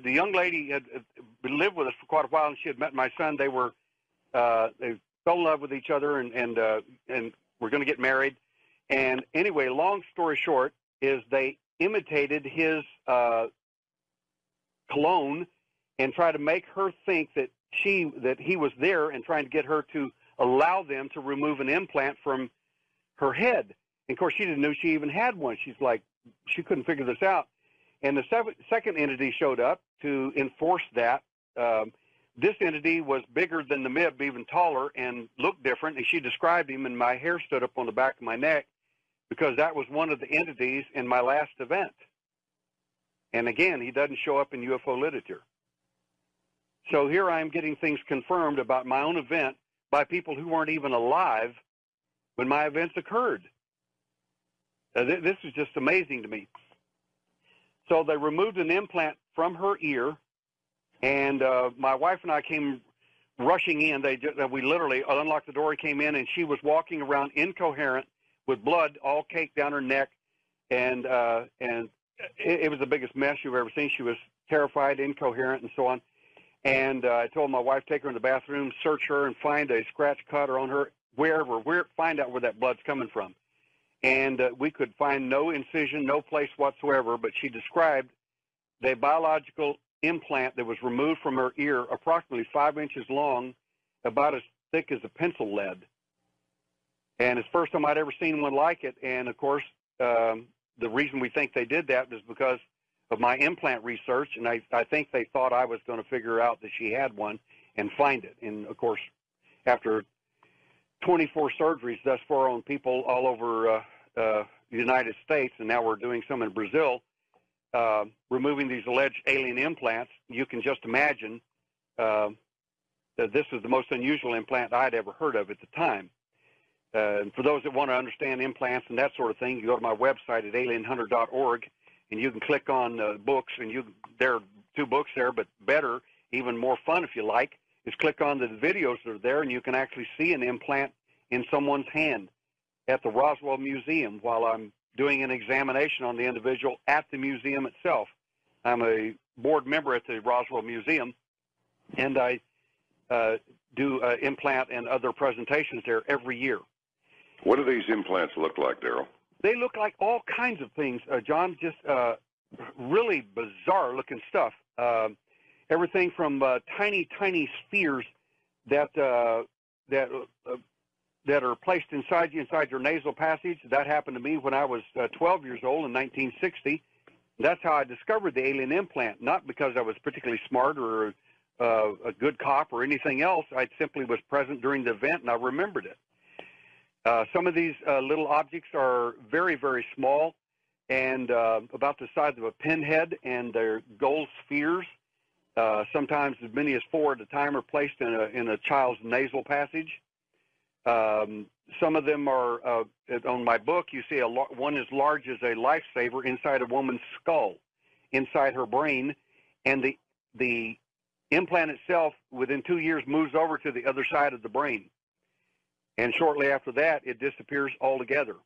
young lady had lived with us for quite a while, and she had met my son. They fell in love with each other, and were going to get married. And anyway, long story short, is they imitated his cologne and try to make her think that he was there, and trying to get her to allow them to remove an implant from her head. And of course, she didn't know she even had one. She's like, she couldn't figure this out. And the second entity showed up to enforce that. This entity was bigger than the MIB, even taller, and looked different. And she described him, and my hair stood up on the back of my neck, because that was one of the entities in my last event. And again, he doesn't show up in UFO literature. So here I am getting things confirmed about my own event by people who weren't even alive when my events occurred. This is just amazing to me. So they removed an implant from her ear, and my wife and I came rushing in. We literally unlocked the door, came in, and she was walking around incoherent with blood all caked down her neck, and it was the biggest mess you've ever seen. She was terrified, incoherent, and so on. And I told my wife, take her in the bathroom, search her, and find a scratch cutter on her, find out where that blood's coming from. And we could find no incision, no place whatsoever, but she described the biological implant that was removed from her ear, approximately 5 inches long, about as thick as a pencil lead. And it's the first time I'd ever seen one like it. And, of course, the reason we think they did that is because of my implant research, and I think they thought I was going to figure out that she had one and find it. And, of course, after 24 surgeries thus far on people all over the United States, and now we're doing some in Brazil, removing these alleged alien implants, you can just imagine that this is the most unusual implant I'd ever heard of at the time. And for those that want to understand implants and that sort of thing, you go to my website at alienhunter.org, and you can click on books, and there are 2 books there, but better, even more fun if you like, is click on the videos that are there, and you can actually see an implant in someone's hand at the Roswell Museum while I'm doing an examination on the individual at the museum itself. I'm a board member at the Roswell Museum, and I do implant and other presentations there every year. What do these implants look like, Daryl? They look like all kinds of things, John, just really bizarre-looking stuff. Everything from tiny, tiny spheres that are placed inside your nasal passage. That happened to me when I was 12 years old in 1960. That's how I discovered the alien implant, not because I was particularly smart or a good cop or anything else. I simply was present during the event, and I remembered it. Some of these little objects are very, very small and about the size of a pinhead, and they're gold spheres. Sometimes as many as 4 at a time are placed in a child's nasal passage. Some of them are, on my book, you see one as large as a lifesaver inside a woman's skull, inside her brain, and the implant itself, within 2 years, moves over to the other side of the brain. And shortly after that, it disappears altogether.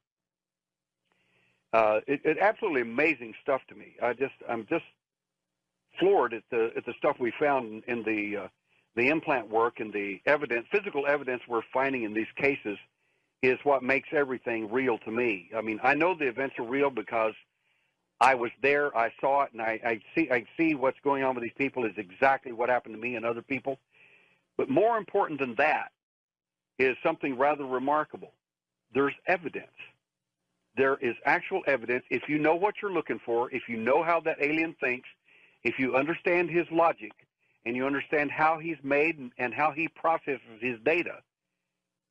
It's absolutely amazing stuff to me. I'm just floored at the stuff we found in the implant work, and the evidence, physical evidence we're finding in these cases is what makes everything real to me. I mean, I know the events are real because I was there, I saw it, and I see what's going on with these people is exactly what happened to me and other people. But more important than that is something rather remarkable. There's evidence. There is actual evidence. If you know what you're looking for, if you know how that alien thinks, if you understand his logic, and you understand how he's made and how he processes his data,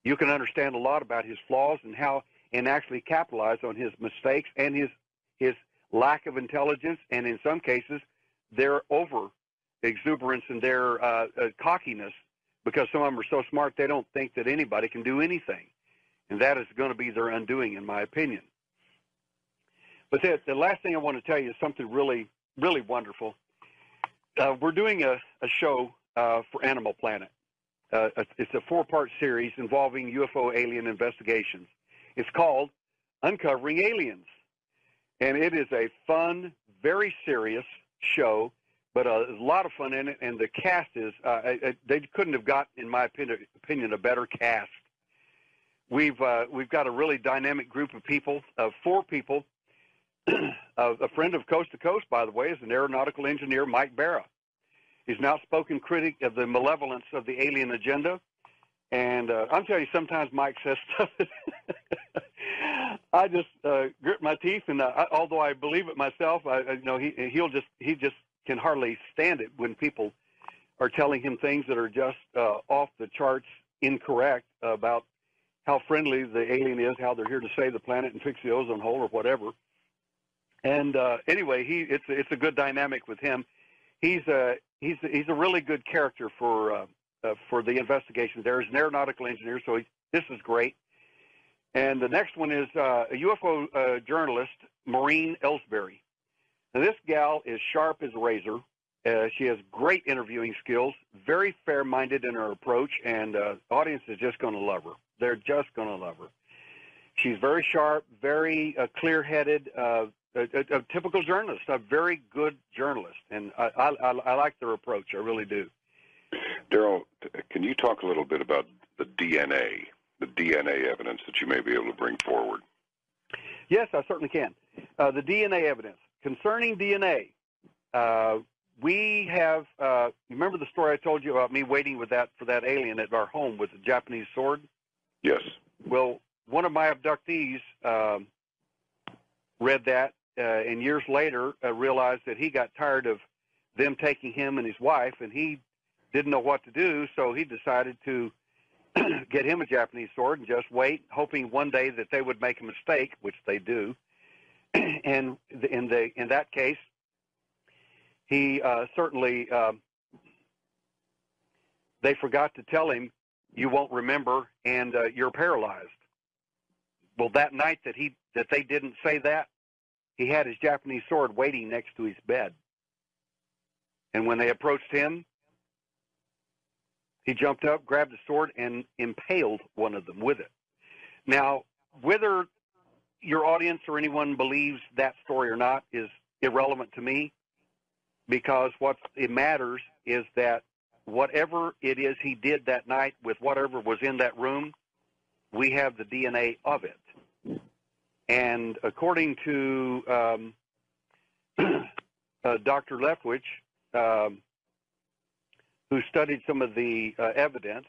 you can understand a lot about his flaws and actually capitalize on his mistakes and his lack of intelligence, and in some cases, their over-exuberance and their cockiness, because some of them are so smart they don't think that anybody can do anything. And that is going to be their undoing, in my opinion. But the last thing I want to tell you is something really, really wonderful. We're doing a show for Animal Planet. It's a 4-part series involving UFO alien investigations. It's called Uncovering Aliens. And it is a fun, very serious show, but a lot of fun in it. And the cast is, they couldn't have got, in my opinion, a better cast. We've got a really dynamic group of people, 4 people. A friend of Coast to Coast, by the way, is an aeronautical engineer, Mike Barra. He's an outspoken critic of the malevolence of the alien agenda. And I'm telling you, sometimes Mike says stuff that I just grit my teeth. And although I believe it myself, he just can hardly stand it when people are telling him things that are just off the charts incorrect about how friendly the alien is, how they're here to save the planet and fix the ozone hole or whatever. And anyway, it's a good dynamic with him. He's a really good character for the investigation. There is an aeronautical engineer, so this is great. And the next one is a UFO journalist, Maureen Ellsbury. Now, this gal is sharp as a razor. She has great interviewing skills, very fair-minded in her approach, and the audience is just going to love her. They're just going to love her. She's very sharp, very clear-headed, a typical journalist, a very good journalist, and I like their approach. I really do. Daryl, can you talk a little bit about the DNA evidence that you may be able to bring forward? Yes, I certainly can. The DNA evidence. Concerning DNA, we have, remember the story I told you about me waiting for that alien at our home with the Japanese sword? Yes. Well, one of my abductees read that, and years later realized that he got tired of them taking him and his wife, and he didn't know what to do, so he decided to get him a Japanese sword and just wait, hoping one day that they would make a mistake, which they do. And in that case, he certainly they forgot to tell him, you won't remember, and you're paralyzed. Well, that night that they didn't say that, he had his Japanese sword waiting next to his bed. And when they approached him, he jumped up, grabbed the sword, and impaled one of them with it. Now, whether your audience or anyone believes that story or not is irrelevant to me, because what it matters is that whatever it is he did that night with whatever was in that room, we have the DNA of it. And according to Dr. Leftwich, who studied some of the evidence,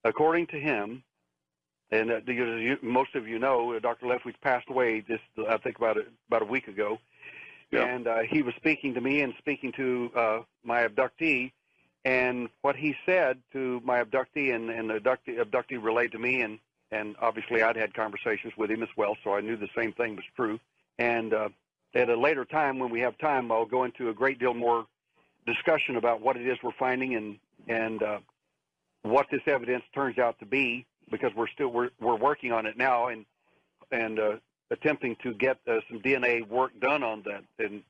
according to him, and most of you know, Dr. Leftwich passed away just, I think, about a week ago. Yeah. And he was speaking to me and speaking to my abductee, and what he said to my abductee and the abductee relayed to me, and obviously I'd had conversations with him as well, so I knew the same thing was true. And at a later time, when we have time, I'll go into a great deal more discussion about what it is we're finding and what this evidence turns out to be, because we're working on it now and attempting to get some DNA work done on that. And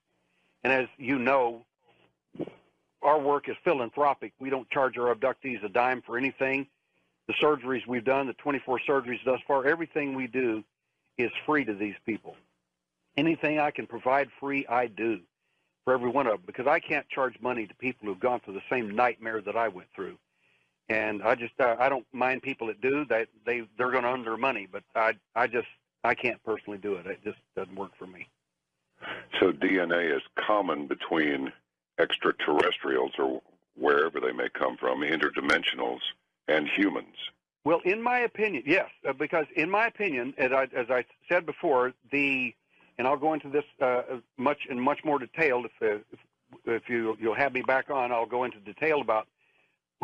as you know, our work is philanthropic. We don't charge our abductees a dime for anything. The surgeries we've done, the 24 surgeries thus far, everything we do is free to these people. Anything I can provide free, I do for every one of them, because I can't charge money to people who've gone through the same nightmare that I went through. And I just I don't mind people that do. They're going to earn their money, but I can't personally do it. It just doesn't work for me. So DNA is common between extraterrestrials, or wherever they may come from, interdimensionals, and humans. Well, in my opinion, yes, because in my opinion, as I said before, and I'll go into this in much more detail if you'll have me back on. I'll go into detail about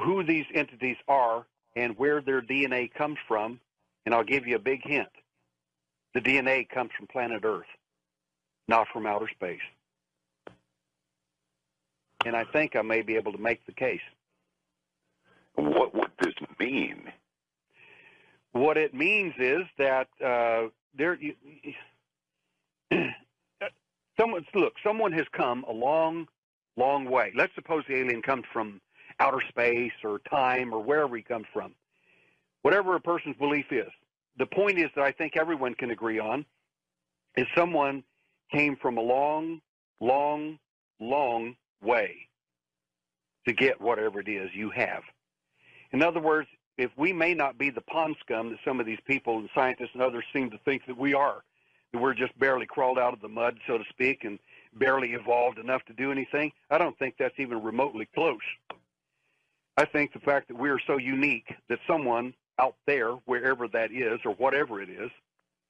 who these entities are and where their DNA comes from, and I'll give you a big hint. The DNA comes from planet Earth, not from outer space. And I think I may be able to make the case. What would this mean? What it means is that someone has come a long, long way. Let's suppose the alien comes from outer space or time or wherever he comes from. Whatever a person's belief is. The point is that I think everyone can agree on is someone came from a long, long, long way to get whatever it is you have. In other words, if we may not be the pond scum that some of these people and scientists and others seem to think that we are, that we're just barely crawled out of the mud, so to speak, and barely evolved enough to do anything, I don't think that's even remotely close. I think the fact that we are so unique that someone out there, wherever that is or whatever it is,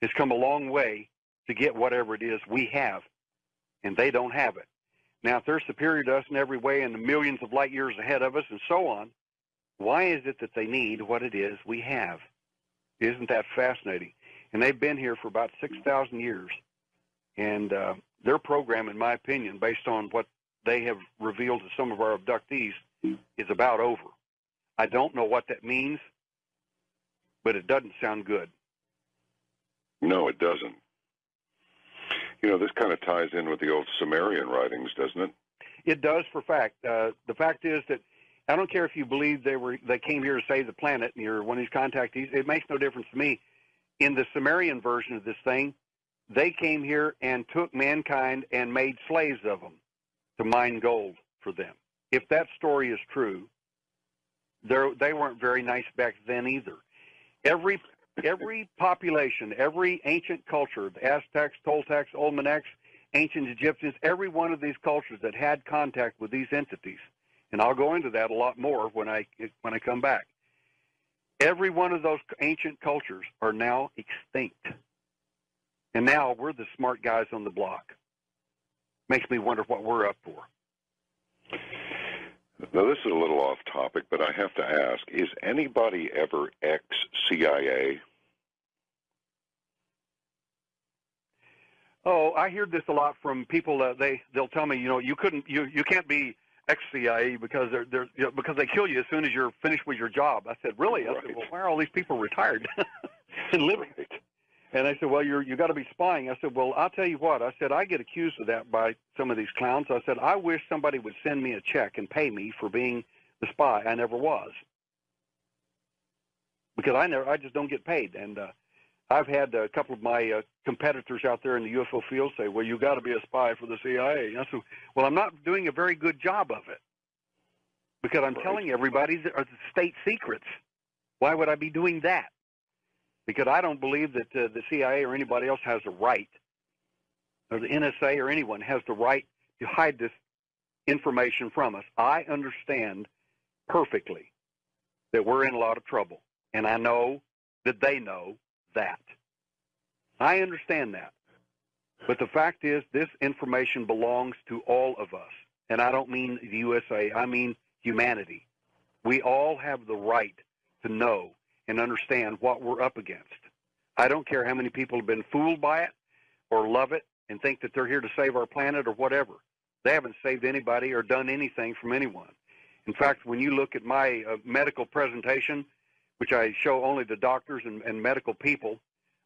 has come a long way to get whatever it is we have, and they don't have it. Now, if they're superior to us in every way and the millions of light years ahead of us and so on, why is it that they need what it is we have? Isn't that fascinating? And they've been here for about 6,000 years. And their program, in my opinion, based on what they have revealed to some of our abductees, is about over. I don't know what that means, but it doesn't sound good. No, it doesn't. You know, this kind of ties in with the old Sumerian writings, doesn't it? It does, for fact. The fact is that I don't care if you believe they came here to save the planet and you're one of these contactees. It makes no difference to me. In the Sumerian version of this thing, they came here and took mankind and made slaves of them to mine gold for them. if that story is true, they weren't very nice back then either. Every population, every ancient culture, the Aztecs, Toltecs, Olmecs, ancient Egyptians, every one of these cultures that had contact with these entities, and I'll go into that a lot more when I come back. Every one of those ancient cultures are now extinct. And now we're the smart guys on the block. Makes me wonder what we're up for. Now, this is a little off topic, but I have to ask, is anybody ever ex-CIA? Oh, I hear this a lot from people. They'll tell me, you can't be ex-CIA because because they kill you as soon as you're finished with your job. I said, really? I said, well, why are all these people retired and living? And they said, well, you got to be spying. I said, well, I'll tell you what. I said, I get accused of that by some of these clowns. I said, I wish somebody would send me a check and pay me for being the spy. I never was, because I just don't get paid. And I've had a couple of my competitors out there in the UFO field say, well, you got to be a spy for the CIA. I said, well, I'm not doing a very good job of it, because I'm telling everybody that are the state secrets. Why would I be doing that? Because I don't believe that the CIA or anybody else has the right, or the NSA or anyone has the right to hide this information from us. I understand perfectly that we're in a lot of trouble, and I know that they know that. I understand that. But the fact is, this information belongs to all of us. And I don't mean the USA, I mean humanity. We all have the right to know and understand what we're up against. I don't care how many people have been fooled by it or love it and think that they're here to save our planet or whatever. They haven't saved anybody or done anything from anyone. In fact, when you look at my medical presentation, which I show only to doctors and medical people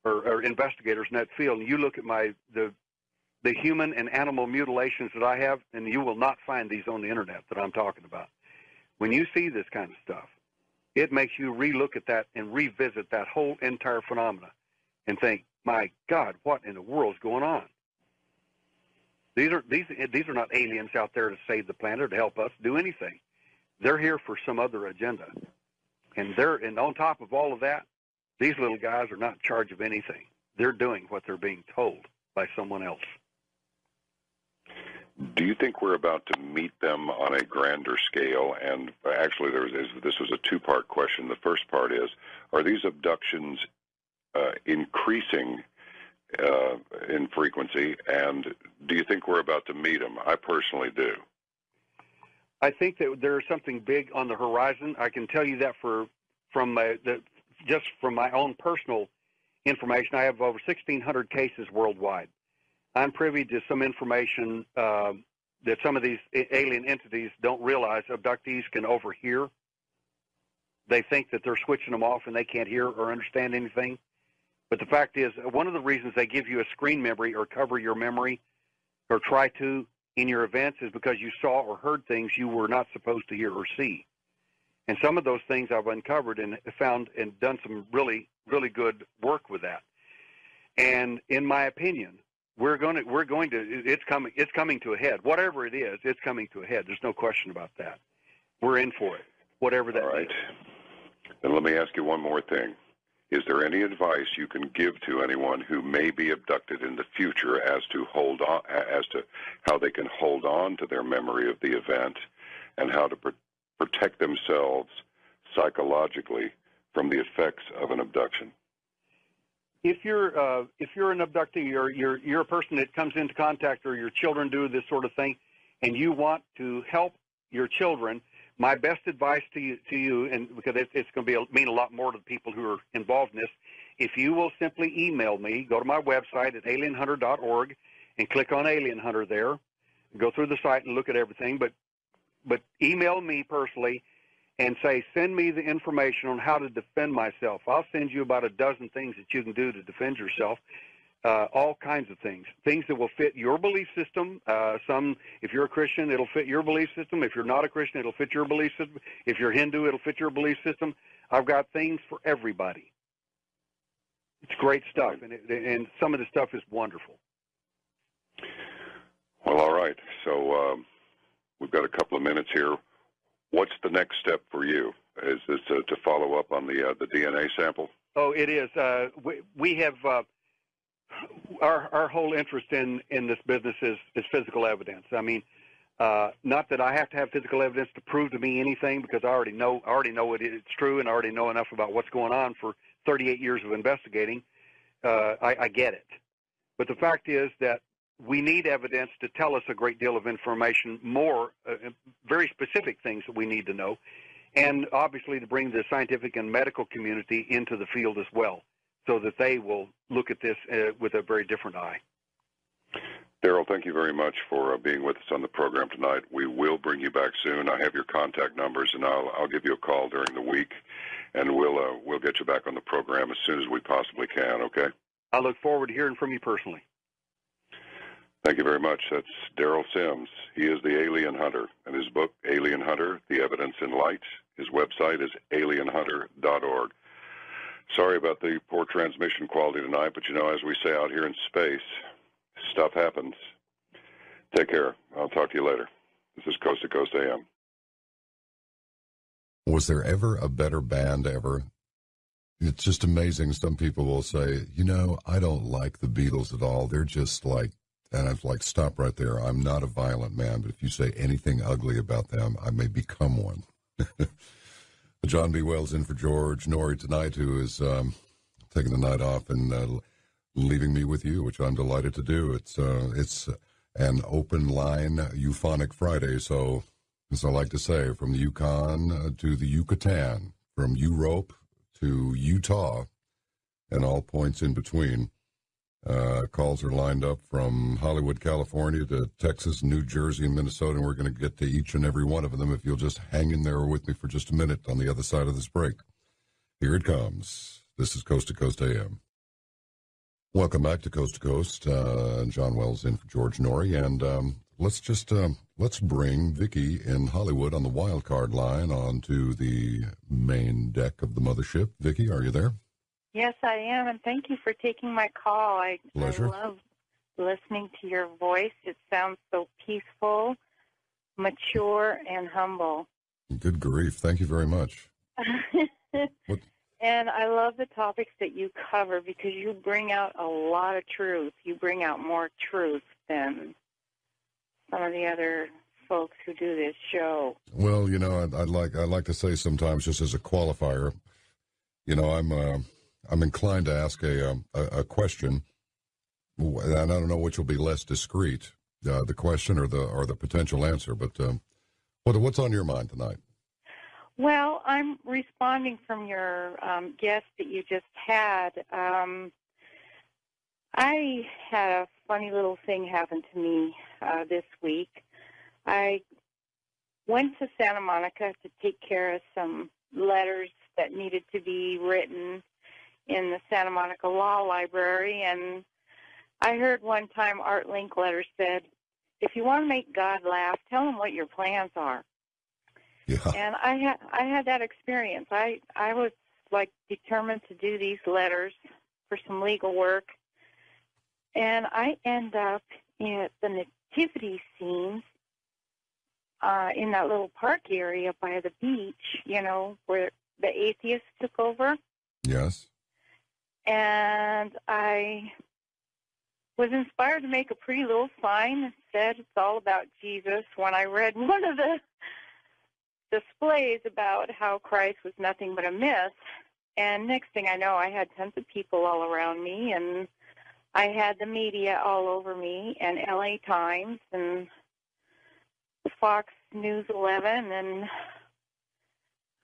or investigators in that field, and you look at the human and animal mutilations that I have, and you will not find these on the internet that I'm talking about. When you see this kind of stuff, it makes you relook at that and revisit that whole entire phenomena and think, my God, what in the world is going on? These are not aliens out there to save the planet or to help us do anything. They're here for some other agenda. And on top of all of that, these little guys are not in charge of anything. They're doing what they're being told by someone else. Do you think we're about to meet them on a grander scale? And actually, this was a two-part question. The first part is, are these abductions increasing in frequency? And do you think we're about to meet them? I personally do. I think that there's something big on the horizon. I can tell you that from my own personal information. I have over 1,600 cases worldwide. I'm privy to some information that some of these alien entities don't realize abductees can overhear. They think that they're switching them off and they can't hear or understand anything. But the fact is, one of the reasons they give you a screen memory or cover your memory or try to in your events is because you saw or heard things you were not supposed to hear or see. And some of those things I've uncovered and found and done some really, really good work with that. And in my opinion, it's coming to a head. Whatever it is, it's coming to a head. There's no question about that. We're in for it, whatever that is. All right. Then let me ask you one more thing. Is there any advice you can give to anyone who may be abducted in the future as to how they can hold on to their memory of the event and how to protect themselves psychologically from the effects of an abduction? If you're an abductee or you're a person that comes into contact or your children do this sort of thing, and you want to help your children, my best advice to you, and because it's going to mean a lot more to the people who are involved in this, if you will simply email me, go to my website at alienhunter.org and click on Alien Hunter there, go through the site and look at everything, but email me personally and say, send me the information on how to defend myself. I'll send you about a dozen things that you can do to defend yourself, all kinds of things that will fit your belief system. If you're a Christian, it'll fit your belief system. If you're not a Christian, it'll fit your belief system. If you're Hindu, it'll fit your belief system. I've got things for everybody. It's great stuff, and some of the stuff is wonderful. Well, all right. So we've got a couple of minutes here. What's the next step for you? Is this to follow up on the DNA sample? Oh, it is. We have our whole interest in this business is physical evidence. I mean, not that I have to have physical evidence to prove to me anything, because I already know it's true, and I already know enough about what's going on for 38 years of investigating. I get it. But the fact is that we need evidence to tell us a great deal of information, more very specific things that we need to know, and obviously to bring the scientific and medical community into the field as well, so that they will look at this with a very different eye. Daryl, thank you very much for being with us on the program tonight. We will bring you back soon. I have your contact numbers, and I'll give you a call during the week, and we'll get you back on the program as soon as we possibly can, okay? I look forward to hearing from you personally. Thank you very much. That's Daryl Sims. He is the Alien Hunter, and his book, Alien Hunter, The Evidence in Light, his website is alienhunter.org. Sorry about the poor transmission quality tonight, but as we say out here in space, stuff happens. Take care. I'll talk to you later. This is Coast to Coast AM. Was there ever a better band ever? It's just amazing. Some people will say, I don't like the Beatles at all. They're just like, and I've like, stop right there. I'm not a violent man, but if you say anything ugly about them, I may become one. John B. Wells in for George Norrie tonight, who is taking the night off and leaving me with you, which I'm delighted to do. It's an open line euphonic Friday, so as I like to say, from the Yukon to the Yucatan, from Europe to Utah, and all points in between. Calls are lined up from Hollywood, California to Texas, New Jersey, and Minnesota, and we're going to get to each and every one of them if you'll just hang in there with me for just a minute on the other side of this break. Here it comes. This is Coast to Coast AM. Welcome back to Coast. John Wells in for George Norrie, and let's bring Vicki in Hollywood on the wild card line onto the main deck of the mothership. Vicki, are you there? Yes, I am, and thank you for taking my call. I love listening to your voice. It sounds so peaceful, mature, and humble. Good grief. Thank you very much. And I love the topics that you cover because you bring out a lot of truth. You bring out more truth than some of the other folks who do this show. Well, I'd like to say sometimes, just as a qualifier, I'm inclined to ask a question, and I don't know which will be less discreet, the question or the potential answer. But what's on your mind tonight? Well, I'm responding from your guest that you just had. I had a funny little thing happen to me this week. I went to Santa Monica to take care of some letters that needed to be written in the Santa Monica Law Library, and I heard one time Art Linkletter said, if you want to make God laugh, tell him what your plans are. Yeah. And I had that experience. I was like determined to do these letters for some legal work, and I end up at the nativity scenes in that little park area by the beach, where the atheists took over. Yes. And I was inspired to make a pretty little sign that said it's all about Jesus when I read one of the displays about how Christ was nothing but a myth. And next thing I know, I had tons of people all around me, and I had the media all over me, and LA Times and Fox News 11, and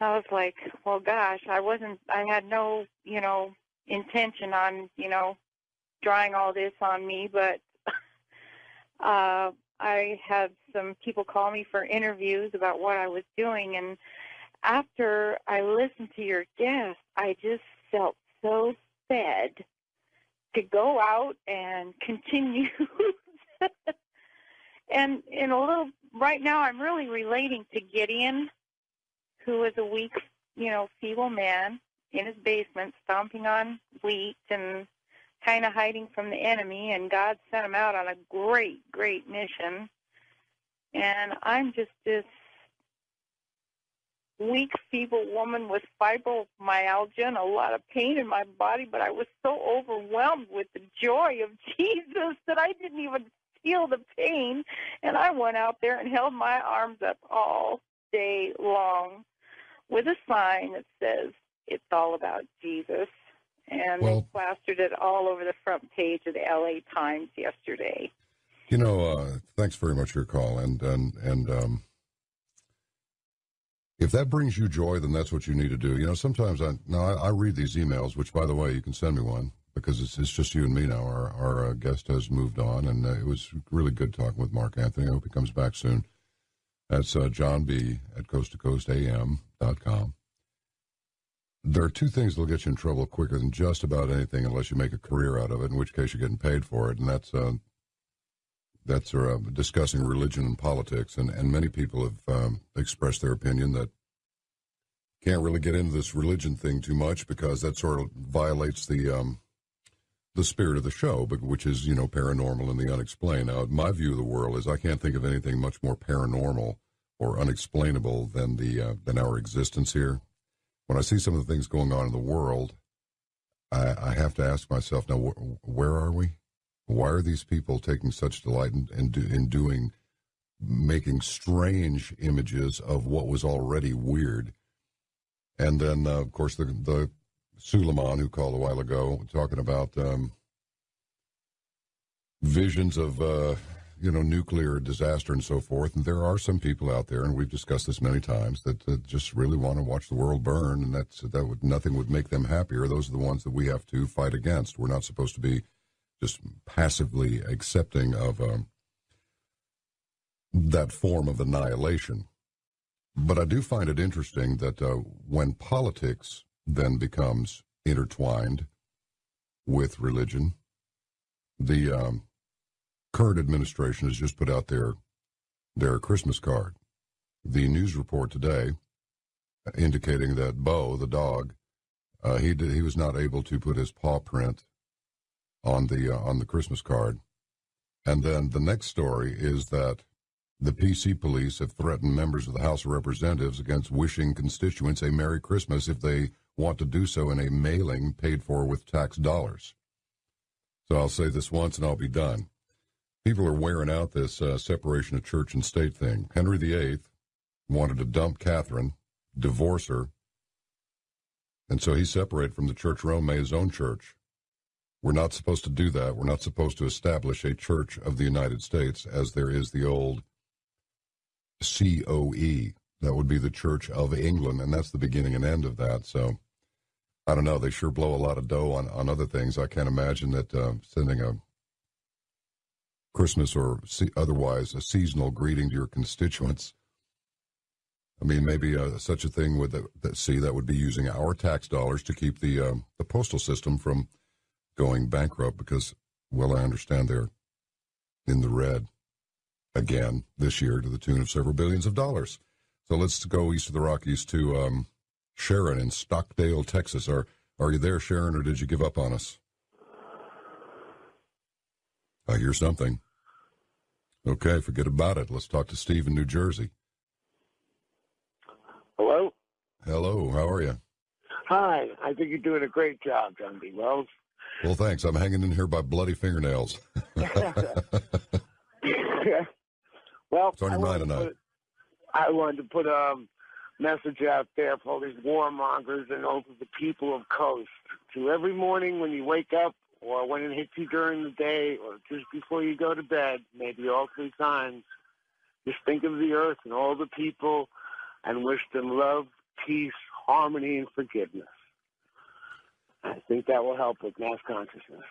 I was like, well, gosh, I had no, intention on, drawing all this on me, but I had some people call me for interviews about what I was doing, and after I listened to your guest, I just felt so fed to go out and continue. And right now I'm really relating to Gideon, who is a weak, feeble man in his basement stomping on wheat and kind of hiding from the enemy, and God sent him out on a great, great mission. And I'm just this weak, feeble woman with fibromyalgia and a lot of pain in my body, but I was so overwhelmed with the joy of Jesus that I didn't even feel the pain, and I went out there and held my arms up all day long with a sign that says, "It's all about Jesus." And they plastered it all over the front page of the LA Times yesterday. You know, thanks very much for your call. And if that brings you joy, then that's what you need to do. You know, sometimes I read these emails, which, by the way, you can send me one because it's just you and me now. Our guest has moved on, and it was really good talking with Mark Anthony. I hope he comes back soon. That's John B. at coasttocoastam.com. There are two things that'll get you in trouble quicker than just about anything unless you make a career out of it, in which case you're getting paid for it, and that's discussing religion and politics. And many people have expressed their opinion that can't really get into this religion thing too much because that sort of violates the spirit of the show, but which is, you know, paranormal and the unexplained. Now, my view of the world is I can't think of anything much more paranormal or unexplainable than our existence here. When I see some of the things going on in the world, I have to ask myself, now, where are we? Why are these people taking such delight in making strange images of what was already weird? And then, of course, the Suleiman who called a while ago talking about visions of nuclear disaster and so forth. And there are some people out there, and we've discussed this many times, that just really want to watch the world burn, and nothing would make them happier. Those are the ones that we have to fight against. We're not supposed to be just passively accepting of that form of annihilation. But I do find it interesting that when politics then becomes intertwined with religion, the current administration has just put out their Christmas card. The news report today indicating that Bo, the dog, he was not able to put his paw print on the Christmas card. And then the next story is that the PC police have threatened members of the House of Representatives against wishing constituents a Merry Christmas if they want to do so in a mailing paid for with tax dollars. So I'll say this once and I'll be done. People are wearing out this separation of church and state thing. Henry VIII wanted to dump Catherine, divorce her, and so he separated from the Church of Rome, made his own church. We're not supposed to do that. We're not supposed to establish a Church of the United States as there is the old COE. That would be the Church of England, and that's the beginning and end of that. So, I don't know. They sure blow a lot of dough on other things. I can't imagine that sending a Christmas or otherwise a seasonal greeting to your constituents. I mean, maybe such a thing would that would be using our tax dollars to keep the postal system from going bankrupt because, well, I understand they're in the red again this year to the tune of several billions of dollars. So let's go east of the Rockies to Sharon in Stockdale, Texas. Are you there, Sharon, or did you give up on us? I hear something. Okay, forget about it. Let's talk to Steve in New Jersey. Hello? Hello, how are you? Hi, I think you're doing a great job, John B. Wells. Well, thanks. I'm hanging in here by bloody fingernails. Well, it's on your mind tonight. I wanted to put a message out there for all these warmongers and all the people of Coast. To every morning when you wake up or when it hits you during the day or just before you go to bed, maybe all 3 times, just think of the earth and all the people and wish them love, peace, harmony, and forgiveness. I think that will help with mass consciousness.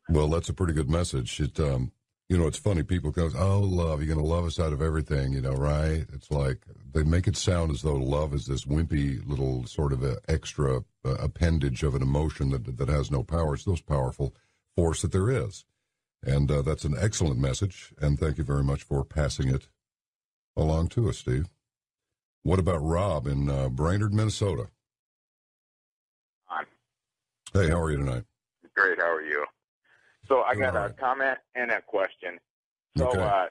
Well, that's a pretty good message. It's funny. People go, oh, love, you're going to love us out of everything, right? It's like they make it sound as though love is this wimpy little sort of extra appendage of an emotion that has no power. It's the most powerful force that there is. And that's an excellent message. And thank you very much for passing it along to us, Steve. What about Rob in Brainerd, Minnesota? Hi. Hey, how are you tonight? Great. How are you? So I got a comment and a question. So okay.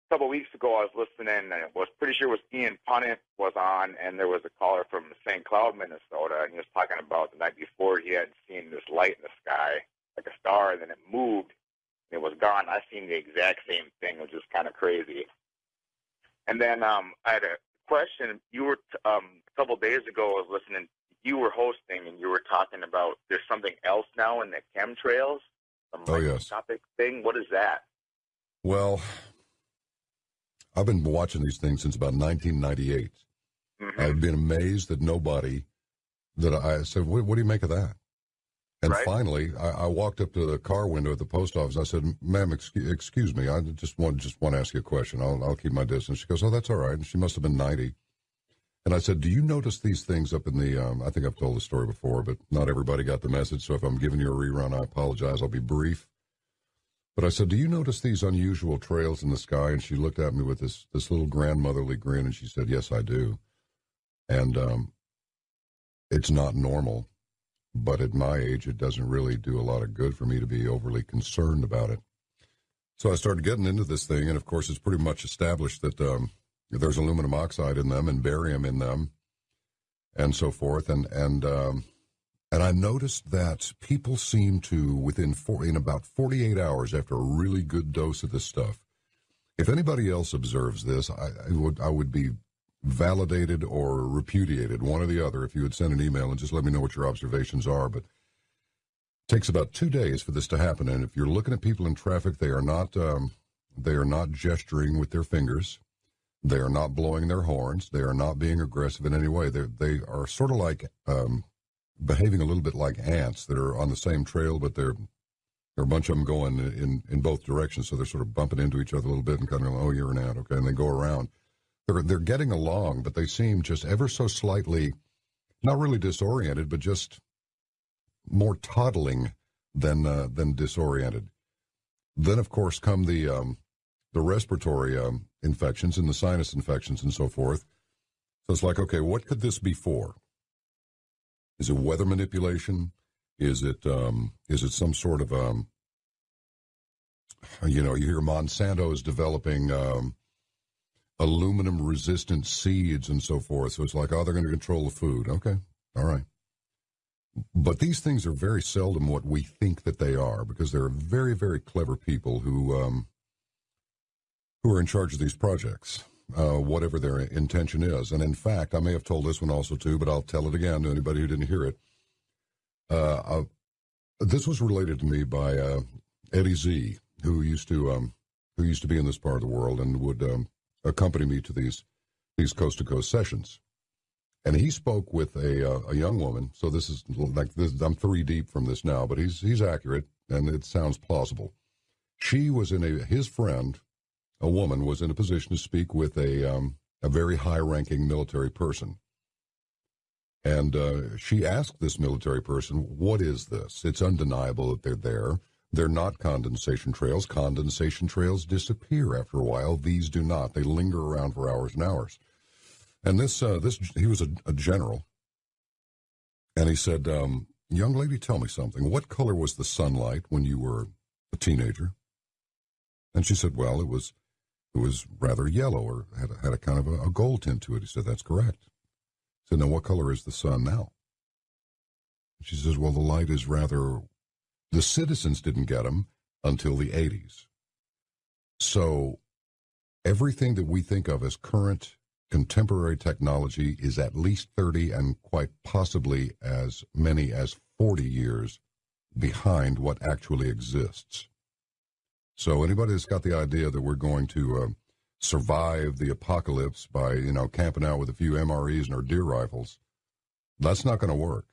couple of weeks ago, I was listening, and I was pretty sure it was Ian Punnett was on, and there was a caller from St. Cloud, Minnesota, and he was talking about the night before he had seen this light in the sky, like a star, and then it moved, and it was gone. I seen the exact same thing, which is kind of crazy. And then I had a question. You were a couple of days ago, I was listening. You were hosting, and you were talking about there's something else now in the chemtrails. Topic thing. What is that? Well, I've been watching these things since about 1998. Mm-hmm. I've been amazed that I said, what do you make of that? And finally, I walked up to the car window at the post office. I said, ma'am, excuse me. I just want to ask you a question. I'll keep my distance. She goes, oh, that's all right. And she must have been 90. And I said, do you notice these things up in the, I think I've told the story before, but not everybody got the message. So if I'm giving you a rerun, I apologize. I'll be brief. But I said, do you notice these unusual trails in the sky? And she looked at me with this little grandmotherly grin, and she said, yes, I do. And it's not normal. But at my age, it doesn't really do a lot of good for me to be overly concerned about it. So I started getting into this thing, and of course, it's pretty much established that there's aluminum oxide in them and barium in them, and so forth. And I noticed that people seem to, in about 48 hours after a really good dose of this stuff, if anybody else observes this, I would be validated or repudiated, one or the other, if you would send an email and just let me know what your observations are. But it takes about 2 days for this to happen. And if you're looking at people in traffic, they are not gesturing with their fingers. They are not blowing their horns. They are not being aggressive in any way. They are sort of like behaving a little bit like ants that are on the same trail, but there are a bunch of them going in both directions. So they're sort of bumping into each other a little bit and kind of going, oh, you're an ant. Okay. And they go around. They're getting along, but they seem just ever so slightly, not really disoriented, but just more toddling than disoriented. Then, of course, come the respiratory infections and the sinus infections and so forth. So it's like, okay, what could this be for? Is it weather manipulation? Is it some sort of you hear Monsanto is developing aluminum-resistant seeds and so forth. So it's like, oh, they're going to control the food. Okay, all right. But these things are very seldom what we think that they are, because there are very, very clever people who are in charge of these projects, whatever their intention is. And in fact, I may have told this one also too, but I'll tell it again to anybody who didn't hear it. This was related to me by Eddie Z, who used to be in this part of the world and would accompany me to these coast-to-coast sessions. And he spoke with a young woman. So this is like this. I'm 3 deep from this now, but he's accurate, and it sounds plausible. She was his friend, a woman, was in a position to speak with a very high-ranking military person. And she asked this military person, what is this? It's undeniable that they're there. They're not condensation trails. Condensation trails disappear after a while. These do not. They linger around for hours and hours. And he was a general. And he said, young lady, tell me something. What color was the sunlight when you were a teenager? And she said, well, it was rather yellow, or had a kind of a gold tint to it. He said, that's correct. He said, now what color is the sun now? She says, well, the light is rather... The citizens didn't get them until the 80s. So everything that we think of as current contemporary technology is at least 30 and quite possibly as many as 40 years behind what actually exists. So anybody that's got the idea that we're going to survive the apocalypse by, camping out with a few MREs and our deer rifles, that's not going to work.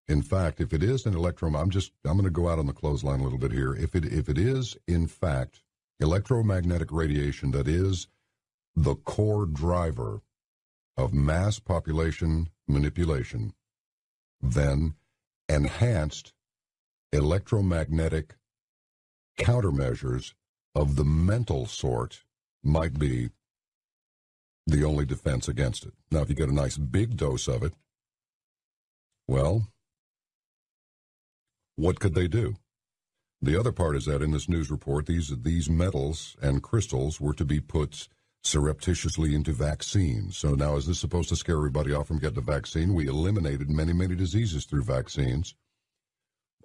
In fact, if it is an I'm going to go out on the clothesline a little bit here. If it is, in fact, electromagnetic radiation that is the core driver of mass population manipulation, then enhanced electromagnetic countermeasures of the mental sort might be the only defense against it. Now, if you get a nice big dose of it, well, what could they do? The other part is that in this news report, these metals and crystals were to be put surreptitiously into vaccines. So now, is this supposed to scare everybody off from getting a vaccine? We eliminated many, many diseases through vaccines.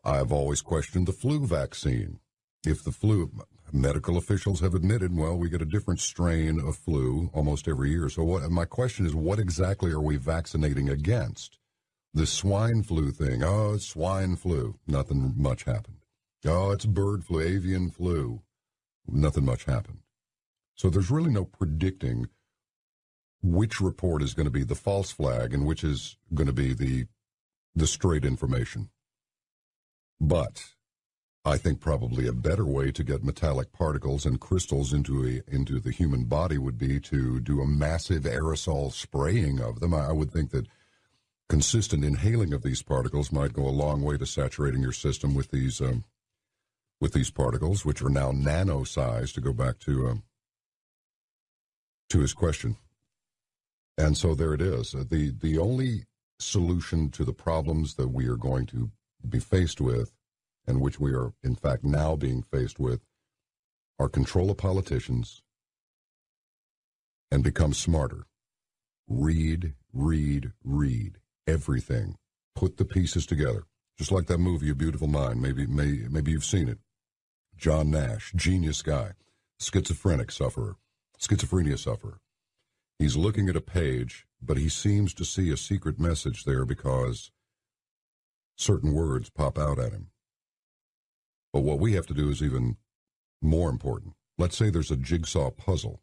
I've always questioned the flu vaccine. If the flu, medical officials have admitted, well, we get a different strain of flu almost every year. So my question is, what exactly are we vaccinating against? The swine flu thing, oh, it's swine flu. Nothing much happened. Oh, it's bird flu, avian flu. Nothing much happened. So there's really no predicting which report is going to be the false flag and which is going to be the straight information. But I think probably a better way to get metallic particles and crystals into the human body would be to do a massive aerosol spraying of them. I would think that consistent inhaling of these particles might go a long way to saturating your system with these particles, which are now nano-sized, to go back to his question. And so there it is. The only solution to the problems that we are going to be faced with, and which we are, in fact, now being faced with, are control of politicians and become smarter. Read everything. Put the pieces together. Just like that movie, A Beautiful Mind. Maybe you've seen it. John Nash, genius guy, schizophrenia sufferer. He's looking at a page, but he seems to see a secret message there because certain words pop out at him. But what we have to do is even more important. Let's say there's a jigsaw puzzle,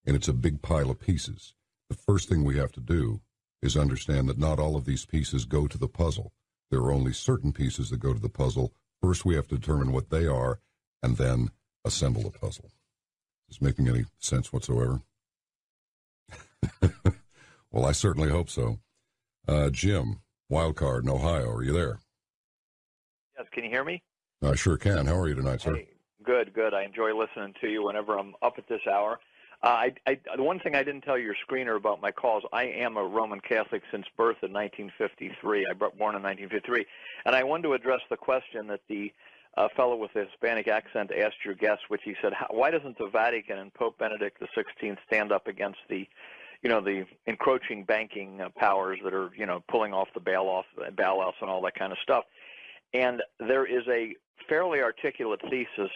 and it's a big pile of pieces. The first thing we have to do is understand that not all of these pieces go to the puzzle. There are only certain pieces that go to the puzzle. First, we have to determine what they are, and then assemble the puzzle. Is this making any sense whatsoever? Well, I certainly hope so. Jim, Wildcard in Ohio, are you there? Yes, can you hear me? I sure can. How are you tonight, sir? Hey, good. I enjoy listening to you whenever I'm up at this hour. The one thing I didn't tell your screener about my calls, I am a Roman Catholic since birth in 1953. I was born in 1953. And I wanted to address the question that the fellow with the Hispanic accent asked your guest, which he said, why doesn't the Vatican and Pope Benedict XVI stand up against the encroaching banking powers that are, pulling off the bailouts and all that kind of stuff? And there is a fairly articulate thesis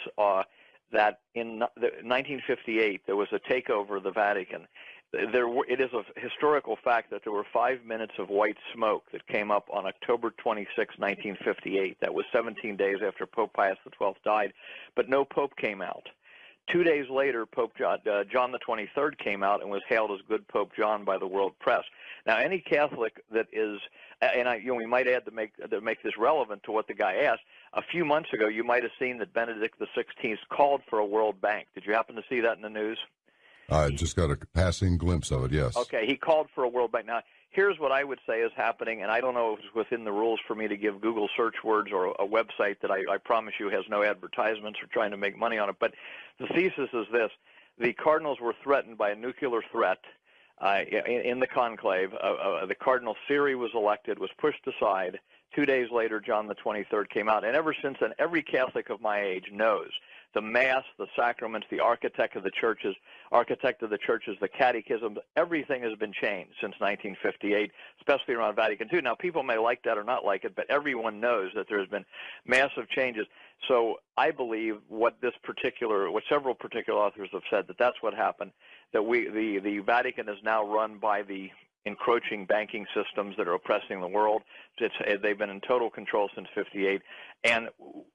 that in 1958 there was a takeover of the Vatican. It is a historical fact that there were 5 minutes of white smoke that came up on October 26, 1958. That was 17 days after Pope Pius XII died, but no pope came out. 2 days later, Pope John the 23rd came out and was hailed as good Pope John by the world press. Now, any Catholic that is, and we might add to make this relevant to what the guy asked, a few months ago you might have seen that Benedict XVI called for a World Bank. Did you happen to see that in the news? I just got a passing glimpse of it, yes. Okay, he called for a World Bank. Now, here's what I would say is happening, and I don't know if it's within the rules for me to give Google search words or a website that I promise you has no advertisements or trying to make money on it, but the thesis is this. The cardinals were threatened by a nuclear threat in the conclave. The Cardinal Siri was elected, was pushed aside. 2 days later, John the 23rd came out, and ever since then, every Catholic of my age knows the Mass, the sacraments, the architect of the churches, the catechism, everything has been changed since 1958, especially around Vatican II. Now, people may like that or not like it, but everyone knows that there has been massive changes. So I believe what several particular authors have said, that's what happened, that the Vatican is now run by the encroaching banking systems that are oppressing the world. They've been in total control since '58. And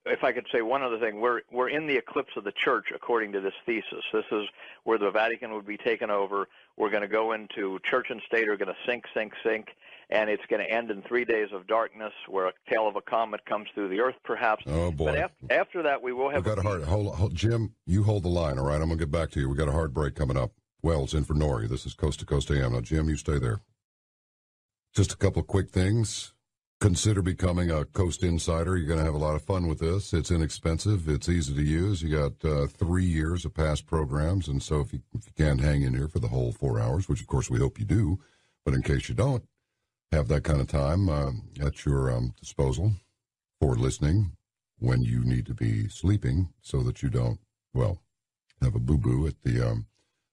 if I could say one other thing, we're in the eclipse of the church, according to this thesis. This is where the Vatican would be taken over. We're going to go into church and state are going to sink, and it's going to end in 3 days of darkness, where a tail of a comet comes through the earth, perhaps. Oh boy! But after that, we will have. We've got a hard. Hold, Jim, you hold the line, all right? I'm going to get back to you. We got a hard break coming up. Wells in for Nori. This is Coast to Coast AM. Now, Jim, you stay there. Just a couple of quick things. Consider becoming a Coast Insider. You're going to have a lot of fun with this. It's inexpensive. It's easy to use. You got 3 years of past programs, and so if you can't hang in here for the whole 4 hours, which of course we hope you do, but in case you don't have that kind of time at your disposal for listening, when you need to be sleeping so that you don't, well, have a boo-boo at the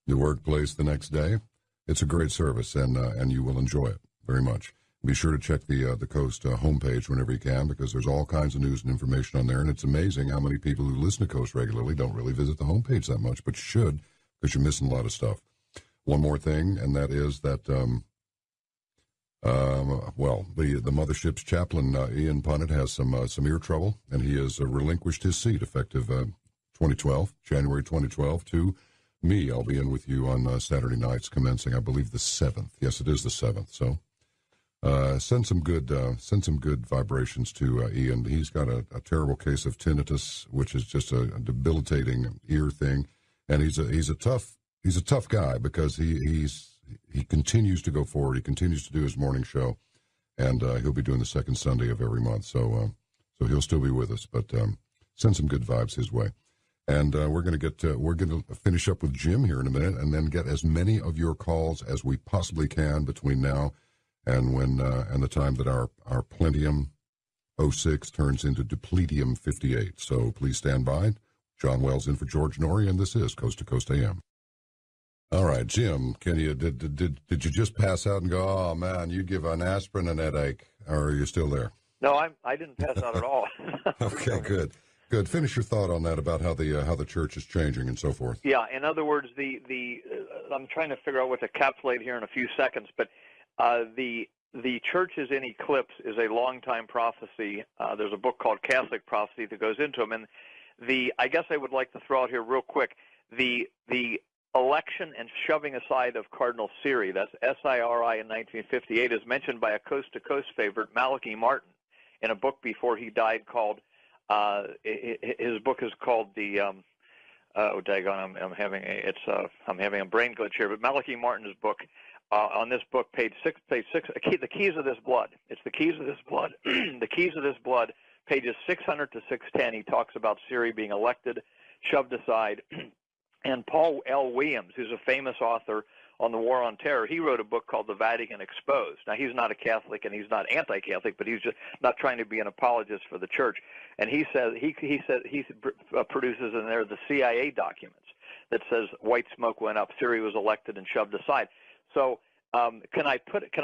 workplace the next day. It's a great service, and you will enjoy it very much. Be sure to check the Coast homepage whenever you can, because there's all kinds of news and information on there, and it's amazing how many people who listen to Coast regularly don't really visit the homepage that much, but you should, because you're missing a lot of stuff. One more thing, and that is that, the mothership's chaplain, Ian Punnett, has some ear trouble, and he has relinquished his seat effective January 2012, to me. I'll be in with you on Saturday nights, commencing, I believe, the 7th. Yes, it is the 7th. So send some good vibrations to Ian. He's got a terrible case of tinnitus, which is just a debilitating ear thing, and he's a tough guy, because he continues to go forward. He continues to do his morning show, and he'll be doing the second Sunday of every month. So he'll still be with us, but send some good vibes his way. And we're going to finish up with Jim here in a minute, and then get as many of your calls as we possibly can between now and the time that our Plentium 06 turns into Depletium 58. So please stand by. John Wells in for George Norrie, and this is Coast to Coast AM. All right, Jim, did you just pass out and go, oh man, you give an aspirin and headache, or are you still there? No, I didn't pass out at all. Okay, good. Finish your thought on that, about how the church is changing and so forth. Yeah, in other words, I'm trying to figure out what to encapsulate here in a few seconds, but the church is in eclipse is a long-time prophecy. There's a book called Catholic Prophecy that goes into them, and I guess I would like to throw out here real quick the election and shoving aside of Cardinal Siri, that's S-I-R-I in 1958, is mentioned by a coast-to-coast favorite, Malachi Martin, in a book before he died called, his book is called I'm having a brain glitch here, but Malachi Martin's book, on this book, page 6, The Keys of This Blood. It's The Keys of This Blood. The Keys of This Blood, pages 600 to 610, he talks about Siri being elected, shoved aside. And Paul L. Williams, who's a famous author on the War on Terror, he wrote a book called The Vatican Exposed. Now, he's not a Catholic and he's not anti-Catholic, but he's just not trying to be an apologist for the church. And he says he produces in there the CIA documents that says white smoke went up, Siri was elected and shoved aside. So can I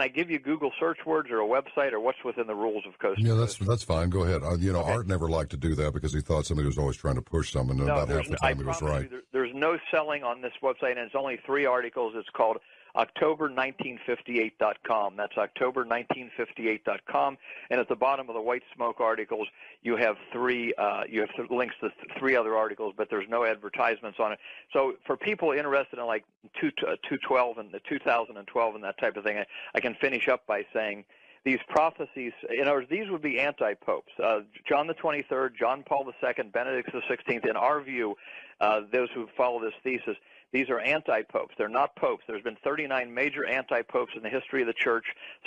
give you Google search words or a website, or what's within the rules of Coast? Yeah, that's fine. Go ahead. Okay. Art never liked to do that because he thought somebody was always trying to push something, and about half the time he was right. There's no selling on this website, and it's only 3 articles. It's called October1958.com. That's October1958.com. And at the bottom of the white smoke articles, you have links to 3 other articles, but there's no advertisements on it. So for people interested in like 2012 and the 2012 and that type of thing, I can finish up by saying these prophecies, in other words, these would be anti-popes. John the 23rd, John Paul II, Benedict the 16th, in our view, those who follow this thesis, these are anti-popes. They're not popes. There's been 39 major anti-popes in the history of the church.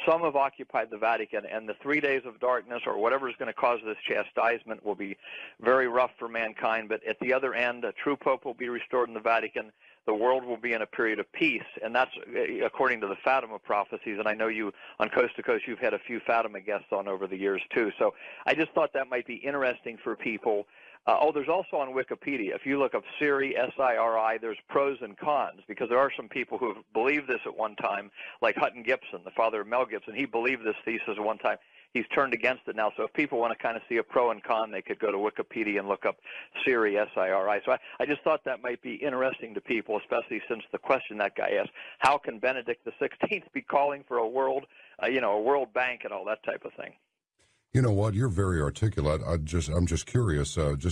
Some have occupied the Vatican, and the 3 days of darkness, or whatever is going to cause this chastisement, will be very rough for mankind. But at the other end, a true pope will be restored in the Vatican. The world will be in a period of peace, and that's according to the Fatima prophecies. And I know you, on Coast to Coast, you've had a few Fatima guests on over the years, too. So I just thought that might be interesting for people. There's also on Wikipedia, if you look up Siri, S-I-R-I, there's pros and cons, because there are some people who have believed this at one time, like Hutton Gibson, the father of Mel Gibson. He believed this thesis at one time. He's turned against it now. So if people want to kind of see a pro and con, they could go to Wikipedia and look up Siri, S-I-R-I. So I just thought that might be interesting to people, especially since the question that guy asked, how can Benedict the 16th be calling for a world bank and all that type of thing? You know what? You're very articulate. I'm just curious. How do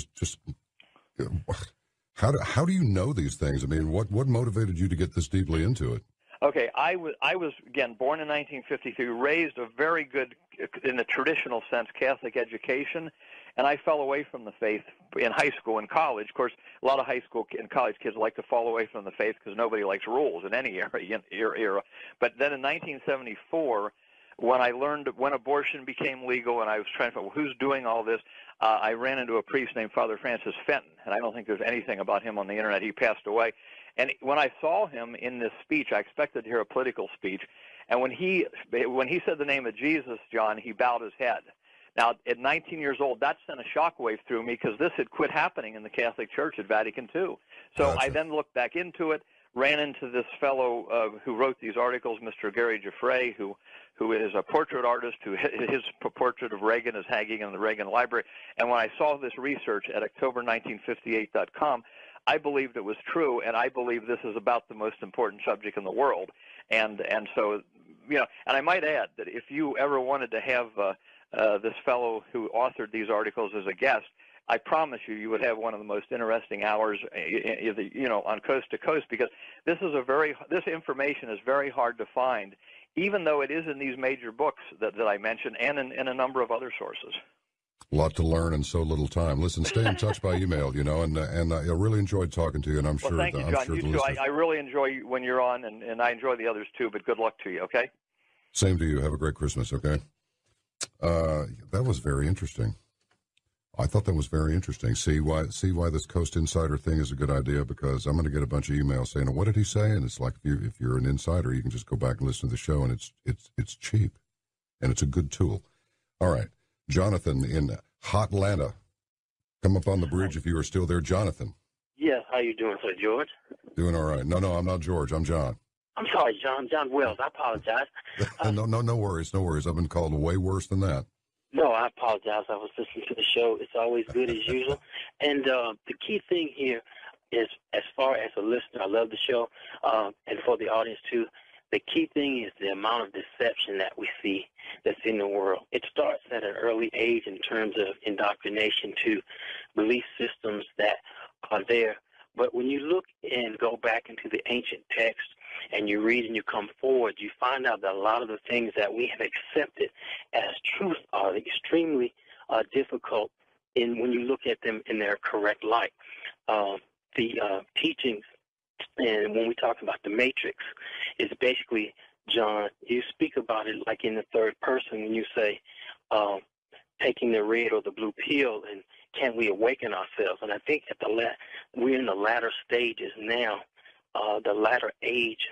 you know these things? I mean, what motivated you to get this deeply into it? Okay, I was again born in 1953, raised a very good, in the traditional sense, Catholic education, and I fell away from the faith in high school and college. Of course, a lot of high school and college kids like to fall away from the faith because nobody likes rules in any era. But then in 1974. When I learned when abortion became legal, and I was trying to find, well, who's doing all this, I ran into a priest named Father Francis Fenton, and I don't think there's anything about him on the internet. He passed away. And when I saw him in this speech, I expected to hear a political speech. And when he said the name of Jesus, John, he bowed his head. Now, at 19 years old, that sent a shockwave through me because this had quit happening in the Catholic Church at Vatican II. So Gotcha. I then looked back into it, ran into this fellow who wrote these articles, Mr. Gary Giuffre, who is a portrait artist, his portrait of Reagan is hanging in the Reagan Library. And when I saw this research at October1958.com, I believed it was true, and I believe this is about the most important subject in the world. And so, and I might add that if you ever wanted to have this fellow who authored these articles as a guest, I promise you would have one of the most interesting hours, on Coast to Coast, because this information is very hard to find, even though it is in these major books that I mentioned and in a number of other sources. A lot to learn in so little time. Listen, stay in touch by email, and I really enjoyed talking to you, and I'm sure. Thank you, John. Sure you too. I really enjoy when you're on, and I enjoy the others too. But good luck to you. Okay. Same to you. Have a great Christmas. Okay. That was very interesting. I thought that was very interesting. See why this Coast Insider thing is a good idea, because I'm going to get a bunch of emails saying, "What did he say?" And it's like if you're an insider, you can just go back and listen to the show, and it's cheap, and it's a good tool. All right, Jonathan in Hotlanta, come up on the bridge if you are still there, Jonathan. Yes, how you doing, sir, George? Doing all right. No, I'm not George. I'm John. I'm sorry, John Wells. I apologize. No worries. I've been called way worse than that. No, I apologize. I was listening to the show. It's always good as usual. And the key thing here is, as far as a listener, I love the show, and for the audience too, the key thing is the amount of deception that we see that's in the world. It starts at an early age in terms of indoctrination to belief systems that are there. But when you look and go back into the ancient text and you read and you come forward, you find out that a lot of the things that we have accepted as truth are extremely difficult when you look at them in their correct light. The teachings, and when we talk about the matrix, is basically, John, you speak about it like in the third person when you say taking the red or the blue pill and can we awaken ourselves? And I think we're in the latter stages now, the latter age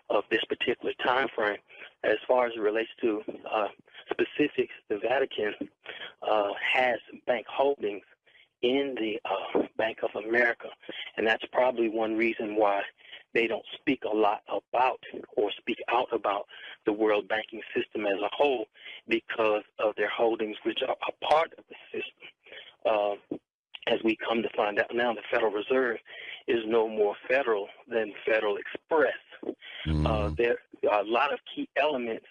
of this particular time frame. As far as it relates to specifics, the Vatican has bank holdings in the Bank of America, and that's probably one reason why they don't speak a lot about or speak out about the world banking system as a whole, because of their holdings, which are a part of the system. As we come to find out now, the Federal Reserve is no more federal than Federal Express. There are a lot of key elements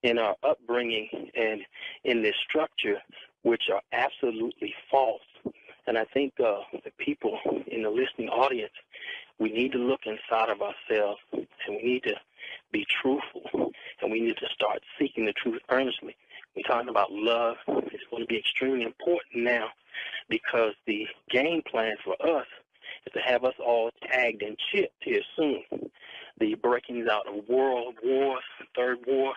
in our upbringing and in this structure which are absolutely false. And I think the people in the listening audience, we need to look inside of ourselves, and we need to be truthful, and we need to start seeking the truth earnestly. We're talking about love. It's going to be extremely important now, because the game plan for us is to have us all tagged and chipped here soon. The breakings out of world wars, third war,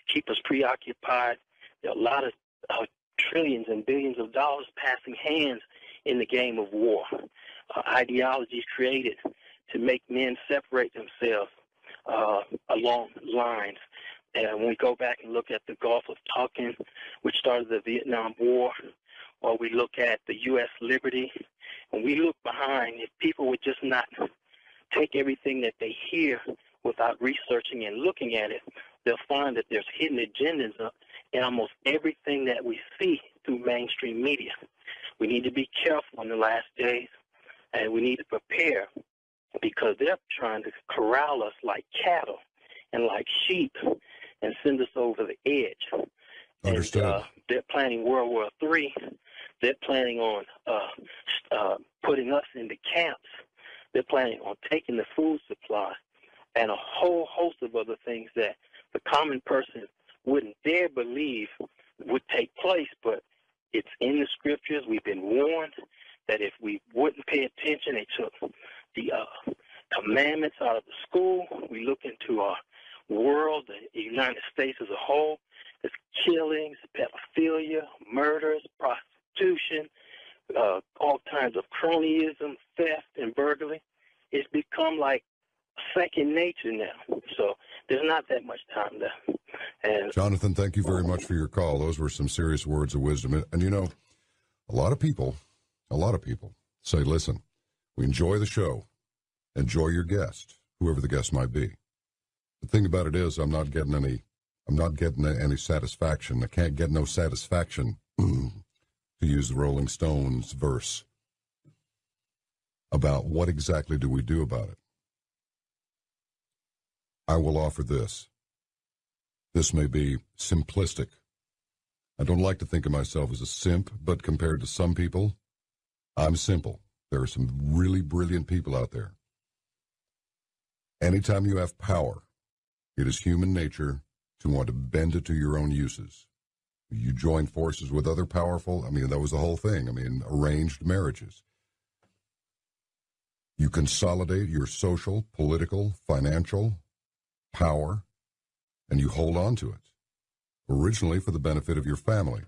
keep us preoccupied. There are a lot of trillions and billions of dollars passing hands in the game of war. Ideologies created to make men separate themselves along lines. And when we go back and look at the Gulf of Tonkin, which started the Vietnam War, or we look at the U.S. liberty, and we look behind, if people would just not take everything that they hear without researching and looking at it, they'll find that there's hidden agendas in almost everything that we see through mainstream media. We need to be careful in the last days, and we need to prepare, because they're trying to corral us like cattle and like sheep and send us over the edge. Understood. And they're planning World War III. They're planning on putting us into camps. They're planning on taking the food supply and a whole host of other things that the common person wouldn't dare believe would take place, but it's in the scriptures. We've been warned that if we wouldn't pay attention, they took the commandments out of the school. We look into our world, the United States as a whole. There's killings, pedophilia, murders, prostitution, all kinds of cronyism, theft, and burglary. It's become like second nature now. So there's not that much time left. And Jonathan, thank you very much for your call. Those were some serious words of wisdom. And you know, a lot of people say, listen, we enjoy the show, enjoy your guest, whoever the guest might be. The thing about it is I'm not getting any satisfaction. I can't get no satisfaction, to use the Rolling Stones verse, about what exactly do we do about it. I will offer this. This may be simplistic. I don't like to think of myself as a simp, but compared to some people, I'm simple. There are some really brilliant people out there. Anytime you have power, it is human nature to want to bend it to your own uses. You join forces with other powerful, that was the whole thing. Arranged marriages. You consolidate your social, political, financial power, and you hold on to it, originally for the benefit of your family.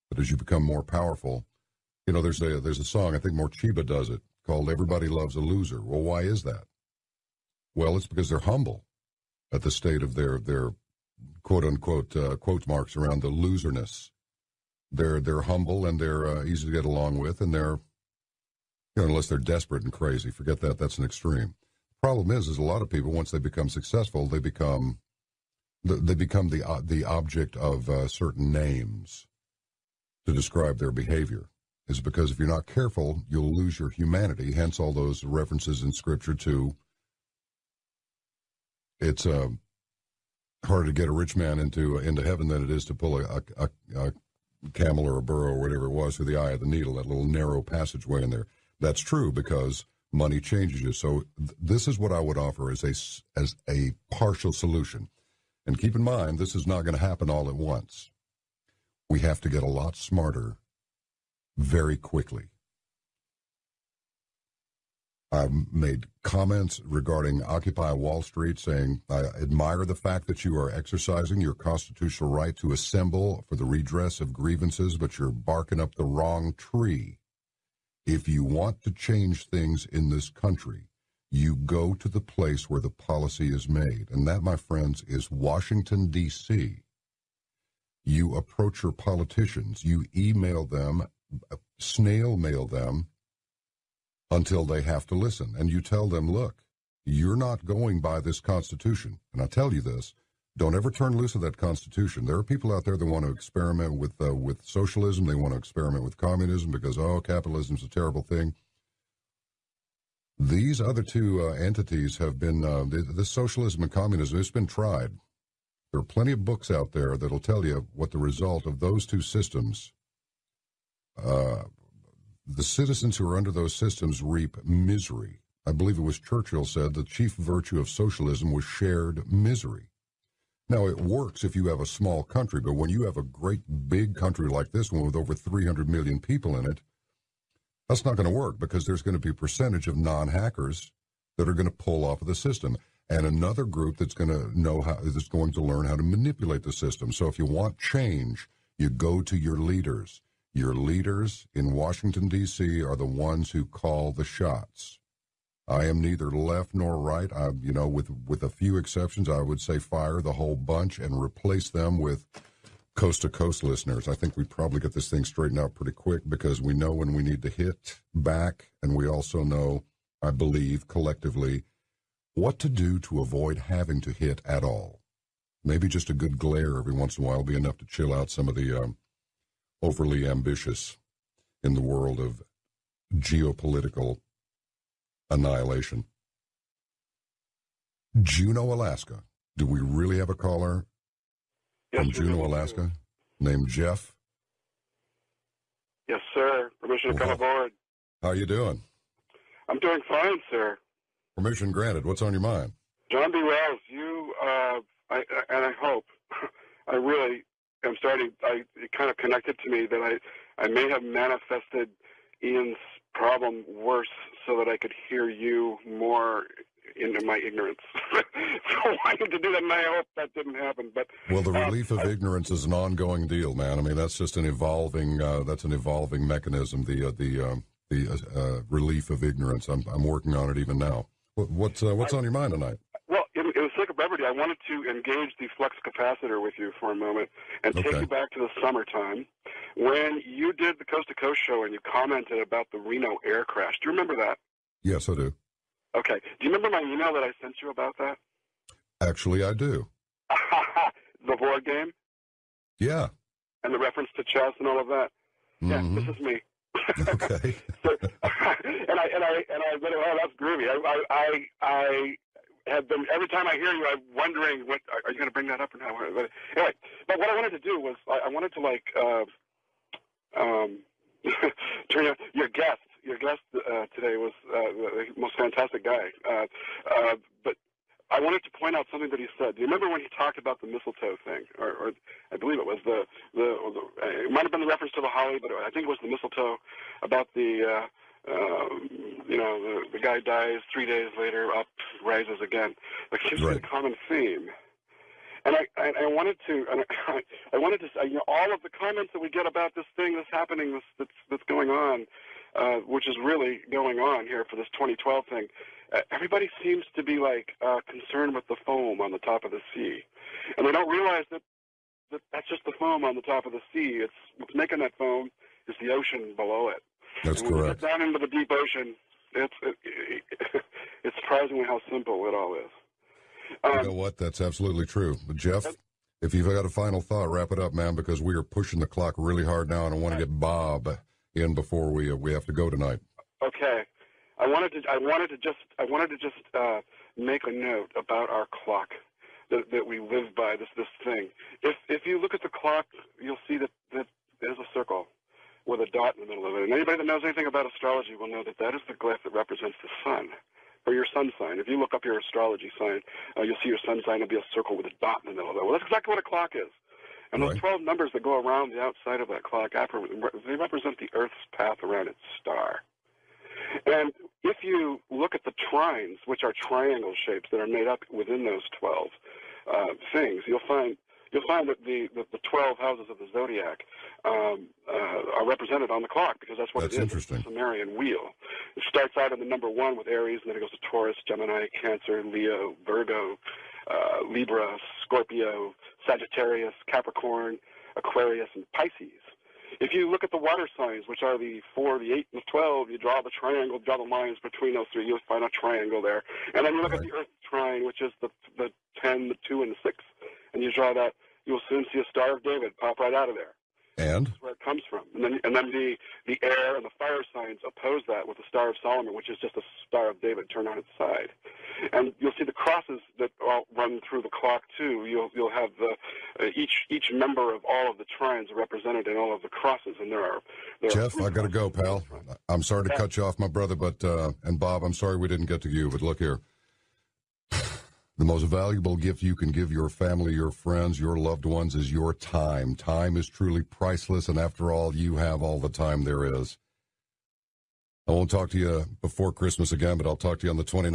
But as you become more powerful, there's a song, I think Morcheeba does it, called Everybody Loves a Loser. Well, why is that? Well, it's because they're humble at the state of their quote-unquote quote marks around the loserness. They're humble and they're easy to get along with, and they're, unless they're desperate and crazy. Forget that. That's an extreme. The problem is a lot of people, once they become successful, they become the object of certain names to describe their behavior. Is because if you're not careful, you'll lose your humanity. Hence all those references in Scripture to it's harder to get a rich man into heaven than it is to pull a camel or a burro or whatever it was through the eye of the needle, that little narrow passageway in there. That's true because money changes you. So this is what I would offer as a partial solution. And keep in mind, this is not going to happen all at once. We have to get a lot smarter very quickly. I've made comments regarding Occupy Wall Street saying, I admire the fact that you are exercising your constitutional right to assemble for the redress of grievances, but you're barking up the wrong tree. If you want to change things in this country, you go to the place where the policy is made. And that, my friends, is Washington, D.C. You approach your politicians, you email them, snail mail them until they have to listen. And you tell them, look, you're not going by this Constitution. And I tell you this, don't ever turn loose of that Constitution. There are people out there that want to experiment with socialism. They want to experiment with communism because, capitalism's a terrible thing. These other two entities have been, the socialism and communism, it's been tried. There are plenty of books out there that'll tell you what the result of those two systems, the citizens who are under those systems reap misery. I believe it was Churchill said the chief virtue of socialism was shared misery. Now, it works if you have a small country, but when you have a great big country like this one with over 300 million people in it, that's not going to work because there's going to be a percentage of non-hackers that are going to pull off of the system, and another group that's going to learn how to manipulate the system. So if you want change, you go to your leaders. Your leaders in Washington, D.C. are the ones who call the shots. I am neither left nor right. With a few exceptions, I would say fire the whole bunch and replace them with coast-to-coast listeners. I think we probably get this thing straightened out pretty quick because we know when we need to hit back, and we also know, I believe, collectively, what to do to avoid having to hit at all. Maybe just a good glare every once in a while will be enough to chill out some of the overly ambitious in the world of geopolitical annihilation. Juneau, Alaska. Do we really have a caller from Juneau, Alaska, named Jeff? Yes, sir. Permission to come aboard. How you doing? I'm doing fine, sir. Permission granted. What's on your mind? John B. Wells, I hope, I really am starting, it kind of connected to me that I may have manifested Ian's problem worse so that I could hear you more into my ignorance. So I wanted to do that, and I hope that didn't happen. But well, the relief of ignorance is an ongoing deal, man. I mean, that's just an evolving mechanism. The relief of ignorance. I'm working on it even now. What's on your mind tonight? Well, it was like celebrity, I wanted to engage the flux capacitor with you for a moment and take you back to the summertime when you did the Coast to Coast show and you commented about the Reno air crash. Do you remember that? Yes, I do. Okay. Do you remember my email that I sent you about that? Actually, I do. The board game? Yeah. And the reference to chess and all of that? Yeah, this is me. Okay. So, and I went, oh, that's groovy. I have been, every time I hear you, I'm wondering, what are you going to bring that up or not? Anyway, but what I wanted to do was, I wanted to turn out your guest. Your guest today was the most fantastic guy. But I wanted to point out something that he said. Do you remember when he talked about the mistletoe thing? Or I believe it was it might have been the reference to the holly, but I think it was the mistletoe about the guy dies 3 days later, up, rises again. Like, seems to be a common theme. And I wanted to, say, all of the comments that we get about this thing that's happening, that's going on, which is really going on here for this 2012 thing. Everybody seems to be concerned with the foam on the top of the sea, and they don't realize that that's just the foam on the top of the sea. What's making that foam is the ocean below it. That's and when correct. you get down into the deep ocean, it's surprisingly how simple it all is. You know what? That's absolutely true. But Jeff, if you've got a final thought, wrap it up, man, because we are pushing the clock really hard now, and I want to get Bob in before we have to go tonight. Okay. I wanted to just make a note about our clock that we live by, this thing. If you look at the clock, you'll see that there's a circle with a dot in the middle of it. And anybody that knows anything about astrology will know that is the glyph that represents the sun, or your sun sign. If you look up your astrology sign, you'll see your sun sign will be a circle with a dot in the middle of it. Well, that's exactly what a clock is. And those 12 numbers that go around the outside of that clock, they represent the Earth's path around its star. And if you look at the trines, which are triangle shapes that are made up within those 12 things, you'll find that the 12 houses of the zodiac are represented on the clock, because that's what it is. Interesting. It's a Sumerian wheel. It starts out in the number 1 with Aries, and then it goes to Taurus, Gemini, Cancer, Leo, Virgo, Libra, Scorpio, Sagittarius, Capricorn, Aquarius, and Pisces. If you look at the water signs, which are the 4, the 8, and the 12, you draw the triangle, draw the lines between those three, you'll find a triangle there. And then you look at the Earth trine, which is the 10, the 2, and the 6, and you draw that, you'll soon see a Star of David pop right out of there. And? That's where it comes from. And then the air and the fire signs oppose that with the Star of Solomon, which is just a Star of David turned on its side. And you'll see the crosses that all run through the clock too. You'll have each member of all of the trines represented in all of the crosses, and there are Jeff, I got to go, pal. I'm sorry to cut you off, my brother, but and Bob, I'm sorry we didn't get to you, but look here. The most valuable gift you can give your family, your friends, your loved ones is your time. Time is truly priceless, and after all, you have all the time there is. I won't talk to you before Christmas again, but I'll talk to you on the 29th.